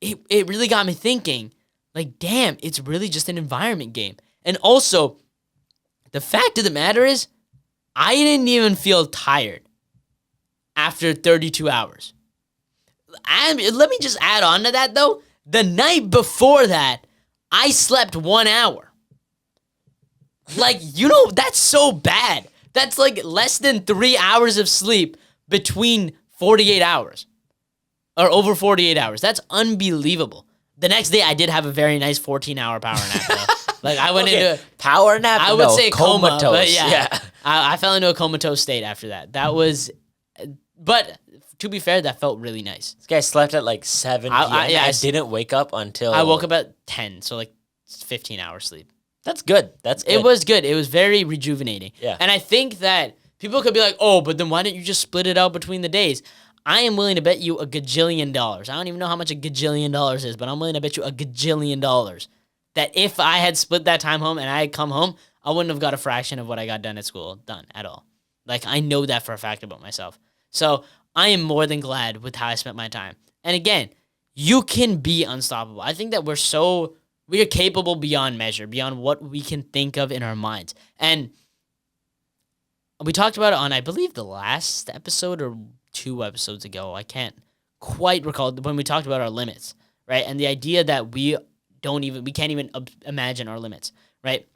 it really got me thinking, like, damn, it's really just an environment game. And also, the fact of the matter is, I didn't even feel tired after 32 hours. And let me just add on to that, though. The night before that, I slept 1 hour. Like, that's so bad. That's like less than 3 hours of sleep between 48 hours. Or over 48 hours. That's unbelievable. The next day, I did have a very nice 14-hour power nap, though. Like, I went into... Power nap? I would say comatose. coma, but yeah. I fell into a comatose state after that. That was... But, to be fair, that felt really nice. This guy slept at like 7 p.m. I didn't wake up until... I woke up at 10, so like 15-hour sleep. That's good. That's good. It was good. It was very rejuvenating. Yeah. And I think that people could be like, oh, but then why didn't you just split it out between the days? I am willing to bet you $1 gajillion. I don't even know how much $1 gajillion is, but I'm willing to bet you $1 gajillion that if I had split that time home and I had come home, I wouldn't have got a fraction of what I got done at school done at all. Like, I know that for a fact about myself. So I am more than glad with how I spent my time. And again, you can be unstoppable. I think that we are capable beyond measure, beyond what we can think of in our minds. And we talked about it on, I believe, the last episode or 2 episodes ago. I can't quite recall when we talked about our limits, right? And the idea that we can't even imagine our limits, right?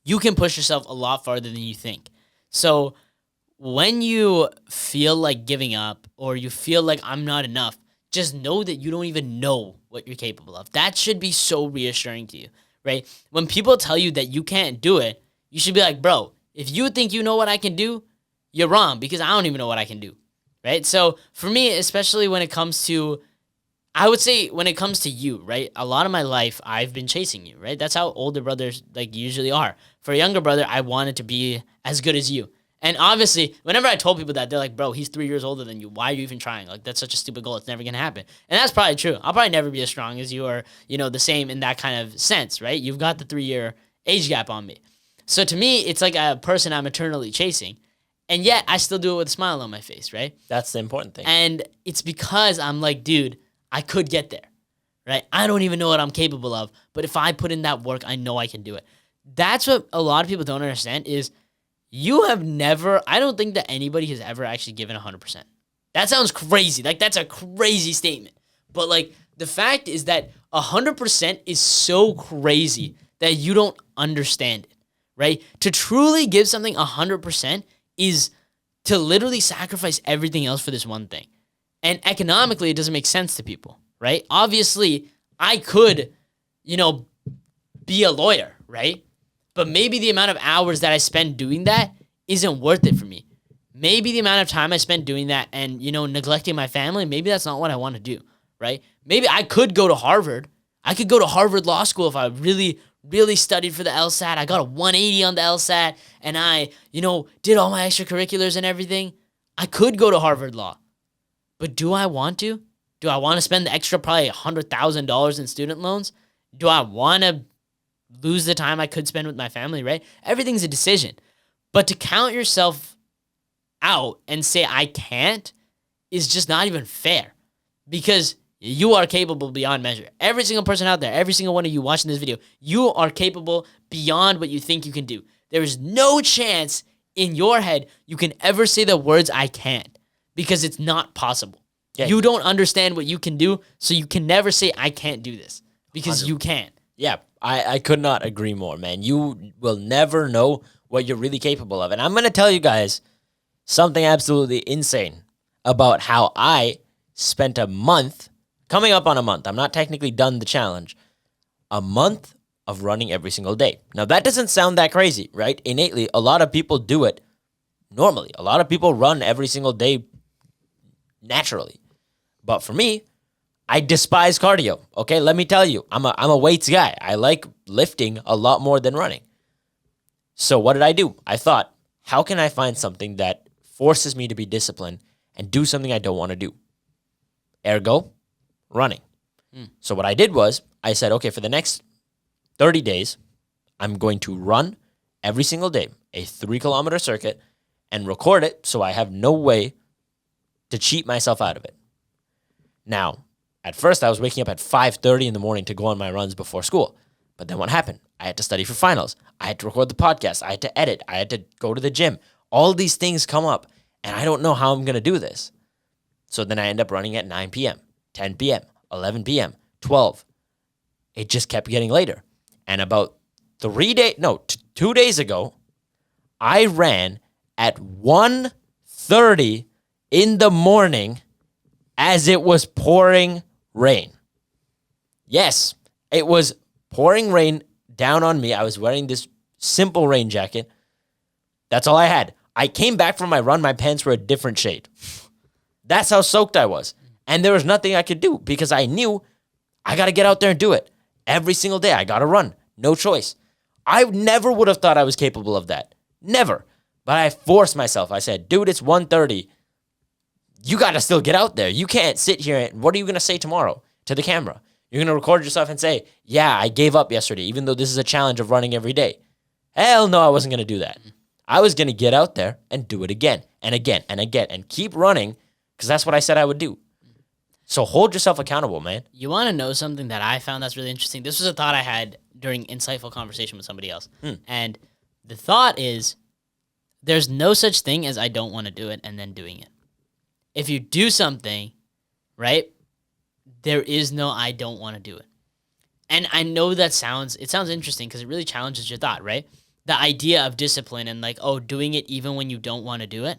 You can push yourself a lot farther than you think. So when you feel like giving up or you feel like I'm not enough, just know that you don't even know what you're capable of. That should be so reassuring to you, right? When people tell you that you can't do it, you should be like, bro, if you think you know what I can do, you're wrong because I don't even know what I can do, right? So for me, especially when it comes to, I would say when it comes to you, right? A lot of my life, I've been chasing you, right? That's how older brothers usually are. For a younger brother, I wanted to be as good as you. And obviously, whenever I told people that, they're like, bro, he's 3 years older than you. Why are you even trying? Like, that's such a stupid goal. It's never going to happen. And that's probably true. I'll probably never be as strong as you or, the same in that kind of sense, right? You've got the 3-year age gap on me. So to me, it's like a person I'm eternally chasing. And yet, I still do it with a smile on my face, right? That's the important thing. And it's because I'm like, dude, I could get there, right? I don't even know what I'm capable of. But if I put in that work, I know I can do it. That's what a lot of people don't understand is I don't think that anybody has ever actually given 100%. That sounds crazy. Like, that's a crazy statement. But, like, the fact is that 100% is so crazy that you don't understand it, right? To truly give something 100% is to literally sacrifice everything else for this one thing. And economically, it doesn't make sense to people, right? Obviously, I could, be a lawyer, right? But maybe the amount of hours that I spend doing that isn't worth it for me. Maybe the amount of time I spend doing that and, neglecting my family, maybe that's not what I want to do, right? Maybe I could go to Harvard. I could go to Harvard Law School if I really, really studied for the LSAT. I got a 180 on the LSAT, and I, did all my extracurriculars and everything. I could go to Harvard Law. But do I want to? Do I want to spend the extra probably $100,000 in student loans? Do I want to lose the time I could spend with my family, right? Everything's a decision. But to count yourself out and say I can't is just not even fair, because you are capable beyond measure. Every single person out there, every single one of you watching this video, you are capable beyond what you think you can do. There is no chance in your head you can ever say the words I can't, because it's not possible. Yeah. You don't understand what you can do, so you can never say I can't do this, because 100%. You can. Yeah, I could not agree more, man. You will never know what you're really capable of. And I'm going to tell you guys something absolutely insane about how I spent a month, coming up on a month. I'm not technically done the challenge. A month of running every single day. Now, that doesn't sound that crazy, right? Innately, a lot of people do it normally. A lot of people run every single day naturally. But for me, I despise cardio. Okay, let me tell you, I'm a weights guy. I like lifting a lot more than running. So what did I do? I thought, how can I find something that forces me to be disciplined and do something I don't want to do? Ergo, running. So what I did was, I said, okay, for the next 30 days, I'm going to run every single day, a 3-kilometer circuit, and record it so I have no way to cheat myself out of it. Now, at first, I was waking up at 5:30 in the morning to go on my runs before school. But then what happened? I had to study for finals. I had to record the podcast. I had to edit. I had to go to the gym. All these things come up, and I don't know how I'm going to do this. So then I end up running at 9 p.m., 10 p.m., 11 p.m., 12. It just kept getting later. And about 2 days ago, I ran at 1:30 in the morning as it was pouring rain. Yes, it was pouring rain down on me. I was wearing this simple rain jacket. That's all I had. I came back from my run. My pants were a different shade. That's how soaked I was. And there was nothing I could do because I knew I got to get out there and do it. Every single day, I got to run. No choice. I never would have thought I was capable of that. Never. But I forced myself. I said, dude, it's 1:30. You got to still get out there. You can't sit here and what are you going to say tomorrow to the camera? You're going to record yourself and say, yeah, I gave up yesterday, even though this is a challenge of running every day. Hell no, I wasn't going to do that. I was going to get out there and do it again and again and again and keep running because that's what I said I would do. So hold yourself accountable, man. You want to know something that I found that's really interesting? This was a thought I had during insightful conversation with somebody else. And the thought is, there's no such thing as I don't want to do it and then doing it. If you do something, right, there is no I don't want to do it. And I know it sounds interesting because it really challenges your thought, right? The idea of discipline and doing it even when you don't want to do it.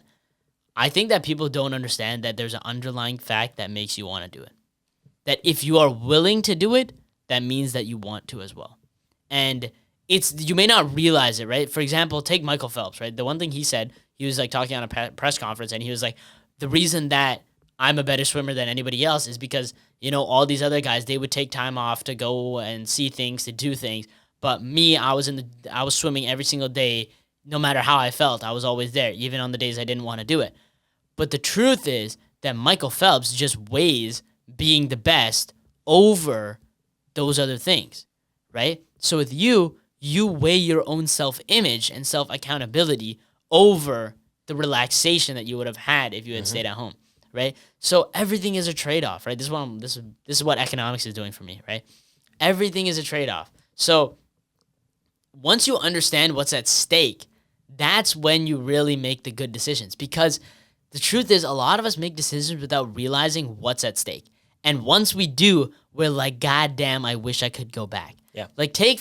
I think that people don't understand that there's an underlying fact that makes you want to do it. That if you are willing to do it, that means that you want to as well. And you may not realize it, right? For example, take Michael Phelps, right? The one thing he said, he was talking on a press conference and he was like, the reason that I'm a better swimmer than anybody else is because, all these other guys, they would take time off to go and see things, to do things. But me, I was swimming every single day, no matter how I felt. I was always there, even on the days I didn't want to do it. But the truth is that Michael Phelps just weighs being the best over those other things, right? So with you weigh your own self-image and self-accountability over the relaxation that you would have had if you had stayed at home, right? So everything is a trade-off, right? This is what economics is doing for me, right? Everything is a trade-off. So once you understand what's at stake, that's when you really make the good decisions. Because the truth is, a lot of us make decisions without realizing what's at stake. And once we do, we're like, God damn, I wish I could go back. Yeah. Take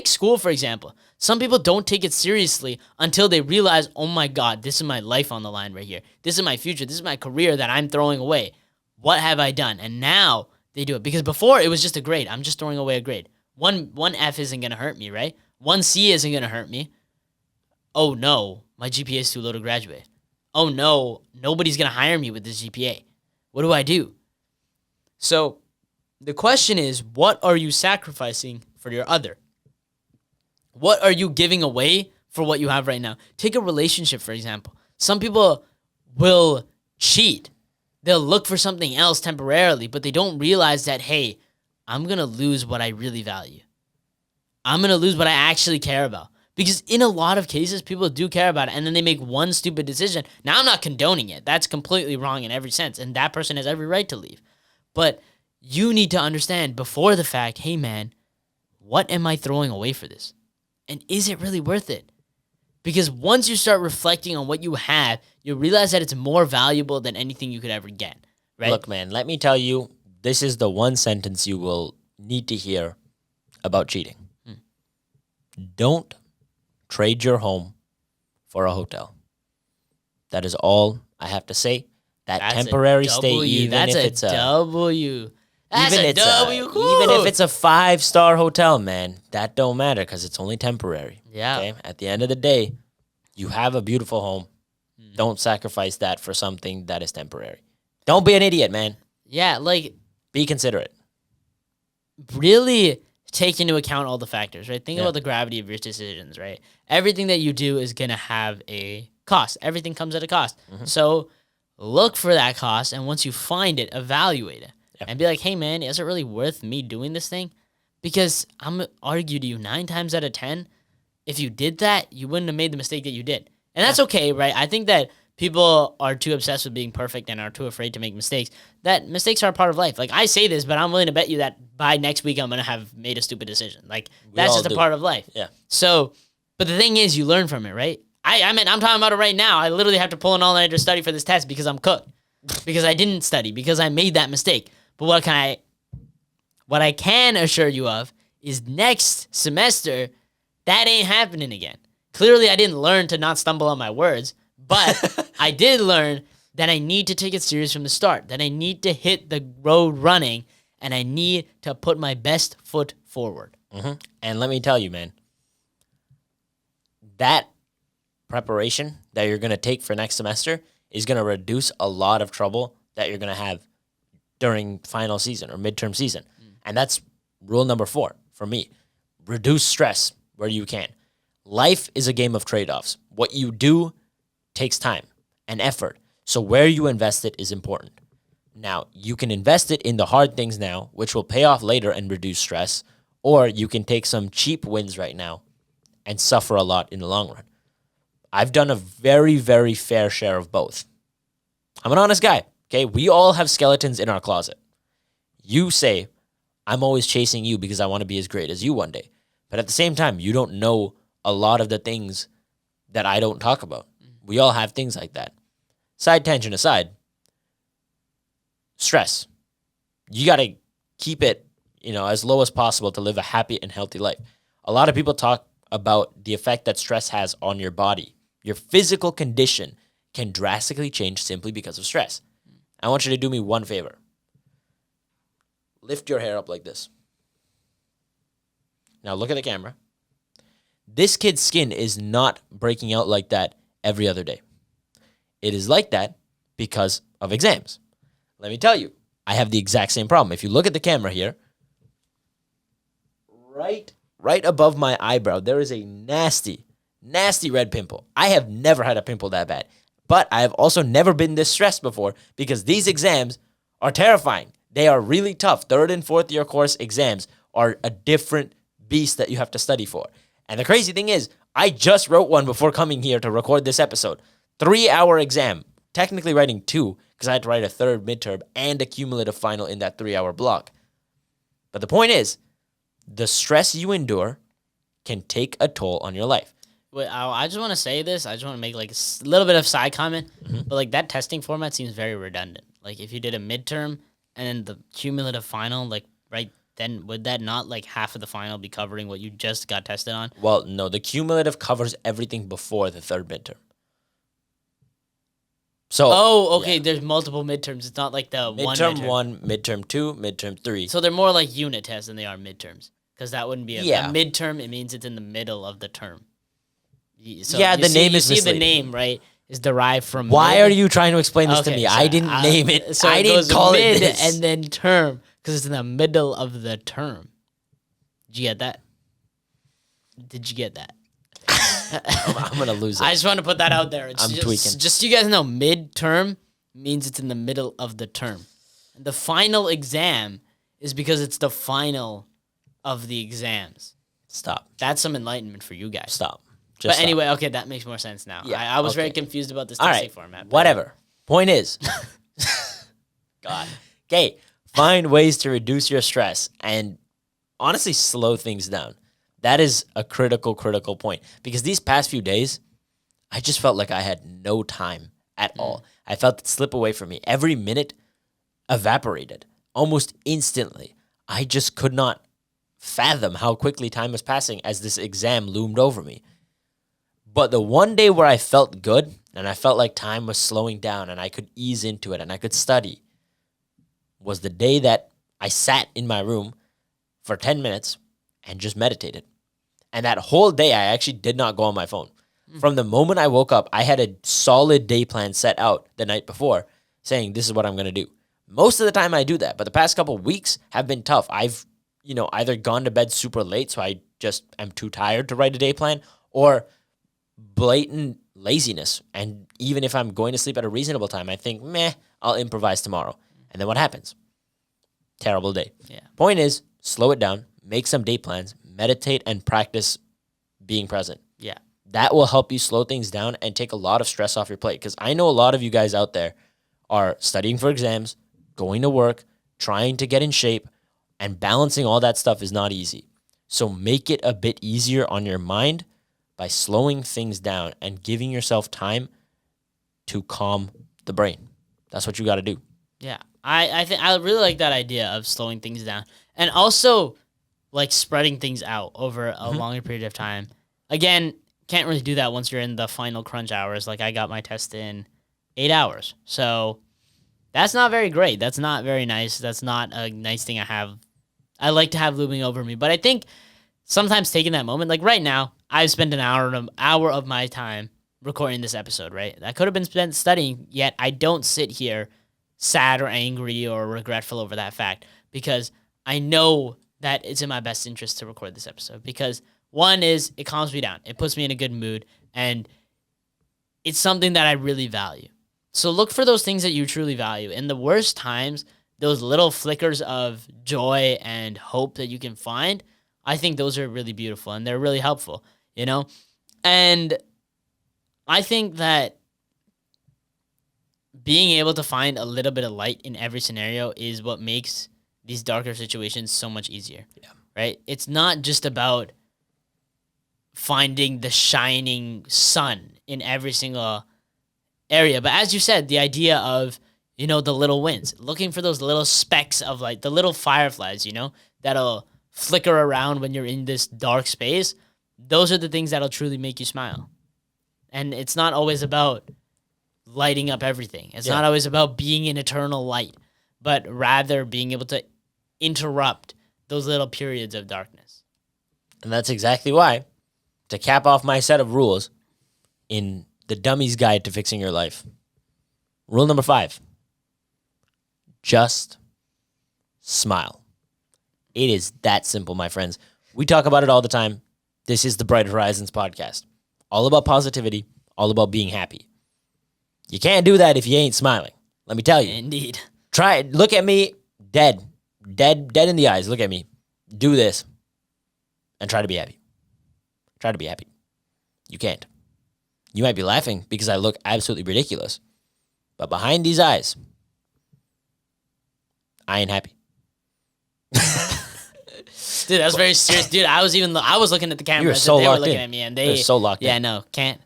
school, for example. Some people don't take it seriously until they realize, oh my God, this is my life on the line right here. This is my future. This is my career that I'm throwing away. What have I done? And now they do it. Because before, it was just a grade. I'm just throwing away a grade. One F isn't going to hurt me, right? One C isn't going to hurt me. Oh no, my GPA is too low to graduate. Oh no, nobody's going to hire me with this GPA. What do I do? So the question is, what are you sacrificing for your other? What are you giving away for what you have right now? Take a relationship, for example. Some people will cheat. They'll look for something else temporarily, but they don't realize that, hey, I'm going to lose what I really value. I'm going to lose what I actually care about. Because in a lot of cases, people do care about it, and then they make one stupid decision. Now, I'm not condoning it. That's completely wrong in every sense, and that person has every right to leave. But you need to understand before the fact, hey, man, what am I throwing away for this? And is it really worth it? Because once you start reflecting on what you have, you realize that it's more valuable than anything you could ever get, right? Look, man, let me tell you, this is the one sentence you will need to hear about cheating. Don't trade your home for a hotel. That is all I have to say. That's temporary stay, even if it's a W. That's even a it's W. Even if it's a 5-star hotel, man, that don't matter because it's only temporary. Yeah. Okay? At the end of the day, you have a beautiful home. Don't sacrifice that for something that is temporary. Don't be an idiot, man. Yeah, like Be considerate. really take into account all the factors, right? Think Yeah. about the gravity of your decisions, right? Everything that you do is going to have a cost. Everything comes at a cost. So look for that cost, and once you find it, evaluate it. Yeah. And be like, hey, man, is it really worth me doing this thing? Because I'm going to argue to you 9 times out of 10, if you did that, you wouldn't have made the mistake that you did. And that's okay, right? I think that people are too obsessed with being perfect and are too afraid to make mistakes. That mistakes are a part of life. Like, I say this, but I'm willing to bet you that by next week I'm going to have made a stupid decision. Like, that's all just a do. part of life. Yeah. So, but the thing is, you learn from it, right? I mean, I'm talking about it right now. I literally have to pull an all-nighter study for this test because I'm cooked. Because I didn't study. Because I made that mistake. But what I can assure you of is next semester, that ain't happening again. Clearly, I didn't learn to not stumble on my words, but I did learn that I need to take it serious from the start, that I need to hit the road running, and I need to put my best foot forward. And let me tell you, man, that preparation that you're going to take for next semester is going to reduce a lot of trouble that you're going to have during final season or midterm season. And that's rule number 4 for me. Reduce stress where you can. Life is a game of trade-offs. What you do takes time and effort. So where you invest it is important. Now, you can invest it in the hard things now, which will pay off later and reduce stress, or you can take some cheap wins right now and suffer a lot in the long run. I've done a very, very fair share of both. I'm an honest guy, okay? We all have skeletons in our closet. You say, I'm always chasing you because I want to be as great as you one day. But at the same time, you don't know a lot of the things that I don't talk about. We all have things like that. Side tangent aside, stress. You got to keep it, as low as possible to live a happy and healthy life. A lot of people talk about the effect that stress has on your body. Your physical condition can drastically change simply because of stress. I want you to do me one favor. Lift your hair up like this. Now look at the camera. This kid's skin is not breaking out like that every other day. It is like that because of exams. Let me tell you, I have the exact same problem. If you look at the camera here, right above my eyebrow, there is a nasty red pimple. I have never had a pimple that bad. But I have also never been this stressed before because these exams are terrifying. They are really tough. 3rd and 4th year course exams are a different beast that you have to study for. And the crazy thing is, I just wrote one before coming here to record this episode. 3-hour exam. Technically writing 2 because I had to write a 3rd midterm and a cumulative final in that 3-hour block. But the point is, the stress you endure can take a toll on your life. Wait, I just want to say this. I just want to make like a little bit of side comment. But like that testing format seems very redundant. Like if you did a midterm and then the cumulative final, like right then would that not like half of the final be covering what you just got tested on? Well, no, the cumulative covers everything before the 3rd midterm. So, Oh, okay. There's multiple midterms. It's not like the midterm one midterm. 1, midterm 2, midterm 3. So they're more like unit tests than they are midterms. Because that wouldn't be a midterm. It means it's in the middle of the term. So the name is you see the misleading. name, right, is derived from Why mid. are you trying to explain this to Okay, me? so I didn't name it. So I it didn't goes call mid it this. and then term because it's in the middle of the term. Did you get that? Did you get that? I'm gonna lose it. I just want to put that out there. I'm tweaking. Just so you guys know, midterm means it's in the middle of the term. The final exam is because it's the final of the exams. Stop. That's some enlightenment for you guys. Stop. But Stop. anyway, okay, that makes more sense now. Yeah, I was very okay. confused about this All testing right. format. Whatever. Point is, God. Okay. Find ways to reduce your stress and honestly slow things down. That is a critical point because these past few days, I just felt like I had no time at all. I felt it slip away from me. Every minute evaporated almost instantly. I just could not fathom how quickly time was passing as this exam loomed over me. But the one day where I felt good and I felt like time was slowing down and I could ease into it and I could study was the day that I sat in my room for 10 minutes and just meditated. And that whole day, I actually did not go on my phone. From the moment I woke up, I had a solid day plan set out the night before saying, this is what I'm going to do. Most of the time I do that, but the past couple of weeks have been tough. I've, either gone to bed super late, so I just am too tired to write a day plan, or blatant laziness. And even if I'm going to sleep at a reasonable time, I think, I'll improvise tomorrow. And then what happens? Terrible day. Yeah. Point is, slow it down, make some day plans, meditate, and practice being present. Yeah. That will help you slow things down and take a lot of stress off your plate. Because I know a lot of you guys out there are studying for exams, going to work, trying to get in shape, and balancing all that stuff is not easy. So make it a bit easier on your mind by slowing things down and giving yourself time to calm the brain. That's what you got to do. Yeah. I think I really like that idea of slowing things down and also like spreading things out over a longer period of time. Again, can't really do that once you're in the final crunch hours. Like I got my test in 8 hours. So that's not very great. That's not very nice. That's not a nice thing I like to have looming over me. But I think sometimes taking that moment, like right now, I've spent an hour of my time recording this episode, right? I could have been spent studying, yet I don't sit here sad or angry or regretful over that fact because I know that it's in my best interest to record this episode because one is it calms me down. It puts me in a good mood and it's something that I really value. So look for those things that you truly value. In the worst times, those little flickers of joy and hope that you can find, I think those are really beautiful and they're really helpful, And I think that being able to find a little bit of light in every scenario is what makes these darker situations so much easier. Yeah. Right? It's not just about finding the shining sun in every single area, but as you said, the idea of, the little wins, looking for those little specks of light, the little fireflies, that'll flicker around when you're in this dark space. Those are the things that'll truly make you smile. And it's not always about lighting up everything. It's not always about being an eternal light, but rather being able to interrupt those little periods of darkness. And that's exactly why, to cap off my set of rules in the Dummy's Guide to Fixing Your Life, rule number 5, just smile. It is that simple, my friends. We talk about it all the time. This is the Bright Horizons podcast. All about positivity, all about being happy. You can't do that if you ain't smiling. Let me tell you. Indeed. Try it. Look at me dead in the eyes. Look at me. Do this and try to be happy. Try to be happy. You can't. You might be laughing because I look absolutely ridiculous. But behind these eyes, I ain't happy. Dude, that's very serious. Dude, I was looking at the camera. You were so they were locked looking in. at me and You're so locked in. Yeah, no, can't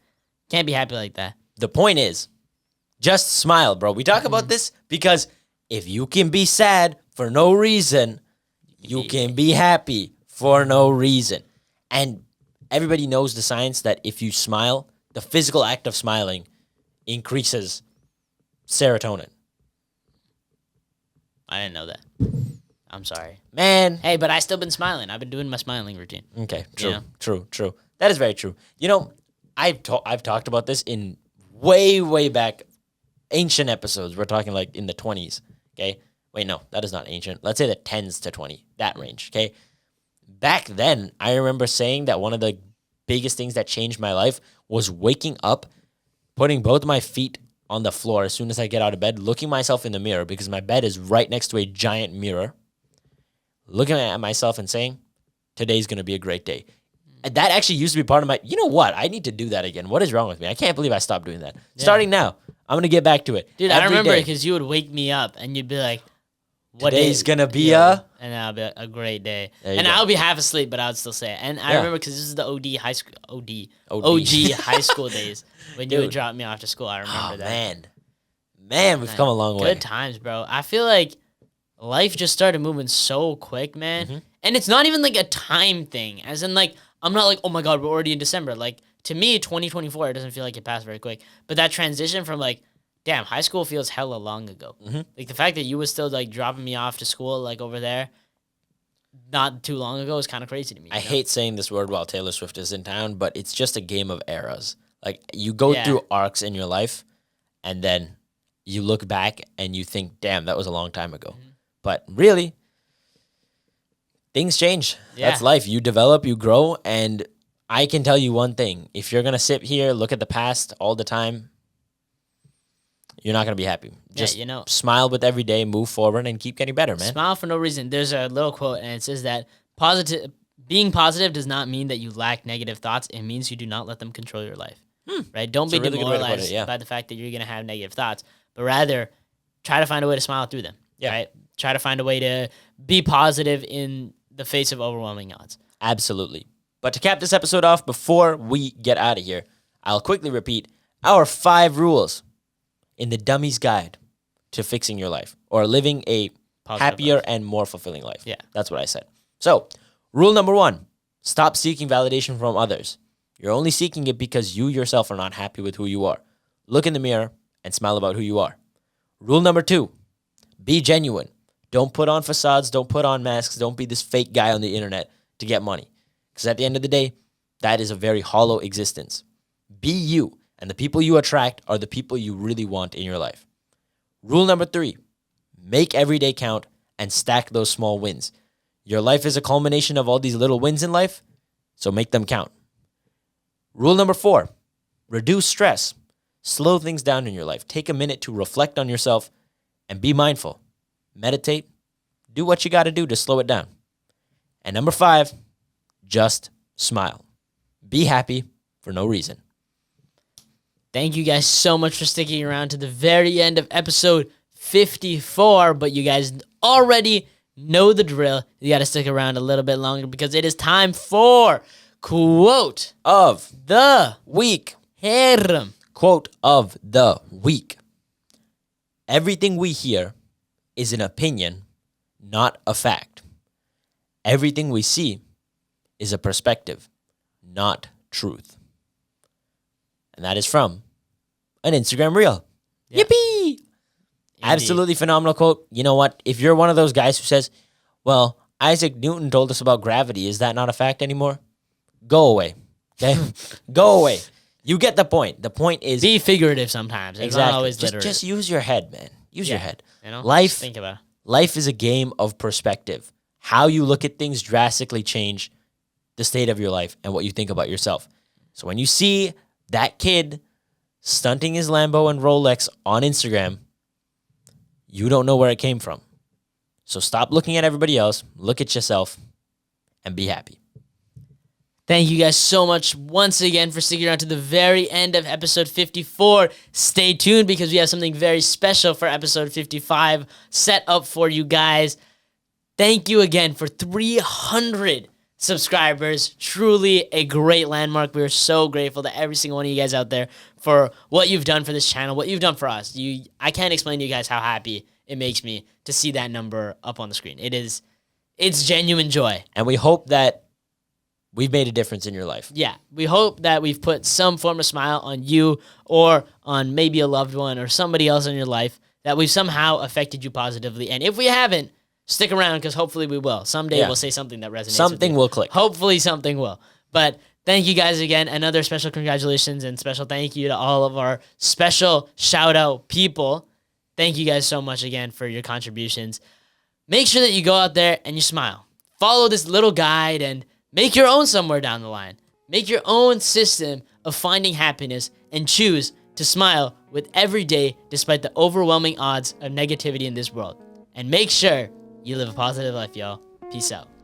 be happy like that. The point is, just smile, bro. We talk about this because if you can be sad for no reason, you can be happy for no reason. And everybody knows the science that if you smile, the physical act of smiling increases serotonin. I didn't know that. I'm sorry. Man. Hey, but I still been smiling. I've been doing my smiling routine. Okay, true, Yeah. true. That is very true. I've talked about this in way back ancient episodes. We're talking like in the 20s, okay? Wait, no, that is not ancient. Let's say the 10s to 20, that range, okay? back then, I remember saying that one of the biggest things that changed my life was waking up, putting both my feet on the floor as soon as I get out of bed, looking myself in the mirror because my bed is right next to a giant mirror, looking at myself and saying, today's going to be a great day. And that actually used to be part of my, you know what? I need to do that again. What is wrong with me? I can't believe I stopped doing that. Yeah. Starting now, I'm going to get back to it. Dude, I remember because you would wake me up and you'd be like, what today's going to be a... And that'll be a great day. And I'll be half asleep, but I would still say it. And I remember because this is the OG high school days when you would drop me off to school. I remember that. Man, we've come a long way. Good times, bro. I feel like life just started moving so quick, man. Mm-hmm. And it's not even like a time thing. As in, like, I'm not like, oh my God, we're already in December. Like, to me, 2024, it doesn't feel like it passed very quick. But that transition from, like, damn, high school feels hella long ago. Mm-hmm. Like, the fact that you were still, like, dropping me off to school, like, over there not too long ago is kind of crazy to me. I hate saying this word while Taylor Swift is in town, but it's just a game of eras. Like, you go through arcs in your life, and then you look back and you think, damn, that was a long time ago. Mm-hmm. But really, things change. Yeah. That's life. You develop, you grow, and I can tell you one thing. If you're going to sit here, look at the past all the time, you're not going to be happy. Just smile with every day, move forward, and keep getting better, man. Smile for no reason. There's a little quote, and it says that being positive does not mean that you lack negative thoughts. It means you do not let them control your life. Right? Don't be demoralized by the fact that you're going to have negative thoughts, but rather try to find a way to smile through them. Yeah. Right? Try to find a way to be positive in the face of overwhelming odds. Absolutely. But to cap this episode off, before we get out of here, I'll quickly repeat our 5 rules in the Dummy's Guide to Fixing Your Life or living a positive happier life and more fulfilling life. Yeah. That's what I said. So, rule number 1, stop seeking validation from others. You're only seeking it because you yourself are not happy with who you are. Look in the mirror and smile about who you are. Rule number 2, be genuine. Don't put on facades. Don't put on masks. Don't be this fake guy on the internet to get money. Because at the end of the day, that is a very hollow existence. Be you, and the people you attract are the people you really want in your life. Rule number 3, make every day count and stack those small wins. Your life is a culmination of all these little wins in life, so make them count. Rule number 4, reduce stress. Slow things down in your life. Take a minute to reflect on yourself and be mindful. Meditate. Do what you got to do to slow it down. And number 5, just smile. Be happy for no reason. Thank you guys so much for sticking around to the very end of episode 54. But you guys already know the drill. You got to stick around a little bit longer because it is time for Quote of the Week. Herm. Quote of the Week. Everything we hear is an opinion, not a fact. Everything we see is a perspective, not truth. And that is from an Instagram reel. Yeah. Yippee! Indeed. Absolutely phenomenal quote. You know what? If you're one of those guys who says, well, Isaac Newton told us about gravity, is that not a fact anymore? Go away. Okay? Go away. You get the point. The point is... be figurative sometimes. It's not always literal. Just use your head, man. Use your head. You know? Life, think about it. Life is a game of perspective. How you look at things drastically change the state of your life and what you think about yourself. So when you see that kid stunting his Lambo and Rolex on Instagram, you don't know where it came from. So stop looking at everybody else, look at yourself, and be happy. Thank you guys so much once again for sticking around to the very end of episode 54. Stay tuned because we have something very special for episode 55 set up for you guys. Thank you again for 300 subscribers. Truly a great landmark. We are so grateful to every single one of you guys out there for what you've done for this channel, what you've done for us. I can't explain to you guys how happy it makes me to see that number up on the screen. It's genuine joy. And we hope that we've made a difference in your life. Yeah. We hope that we've put some form of smile on you or on maybe a loved one or somebody else in your life, that we've somehow affected you positively. And if we haven't, stick around because hopefully we will. Someday we'll say something that resonates. Something will click. Hopefully something will. But thank you guys again. Another special congratulations and special thank you to all of our special shout out people. Thank you guys so much again for your contributions. Make sure that you go out there and you smile. follow this little guide and make your own somewhere down the line. Make your own system of finding happiness and choose to smile with every day despite the overwhelming odds of negativity in this world. And make sure you live a positive life, y'all. Peace out.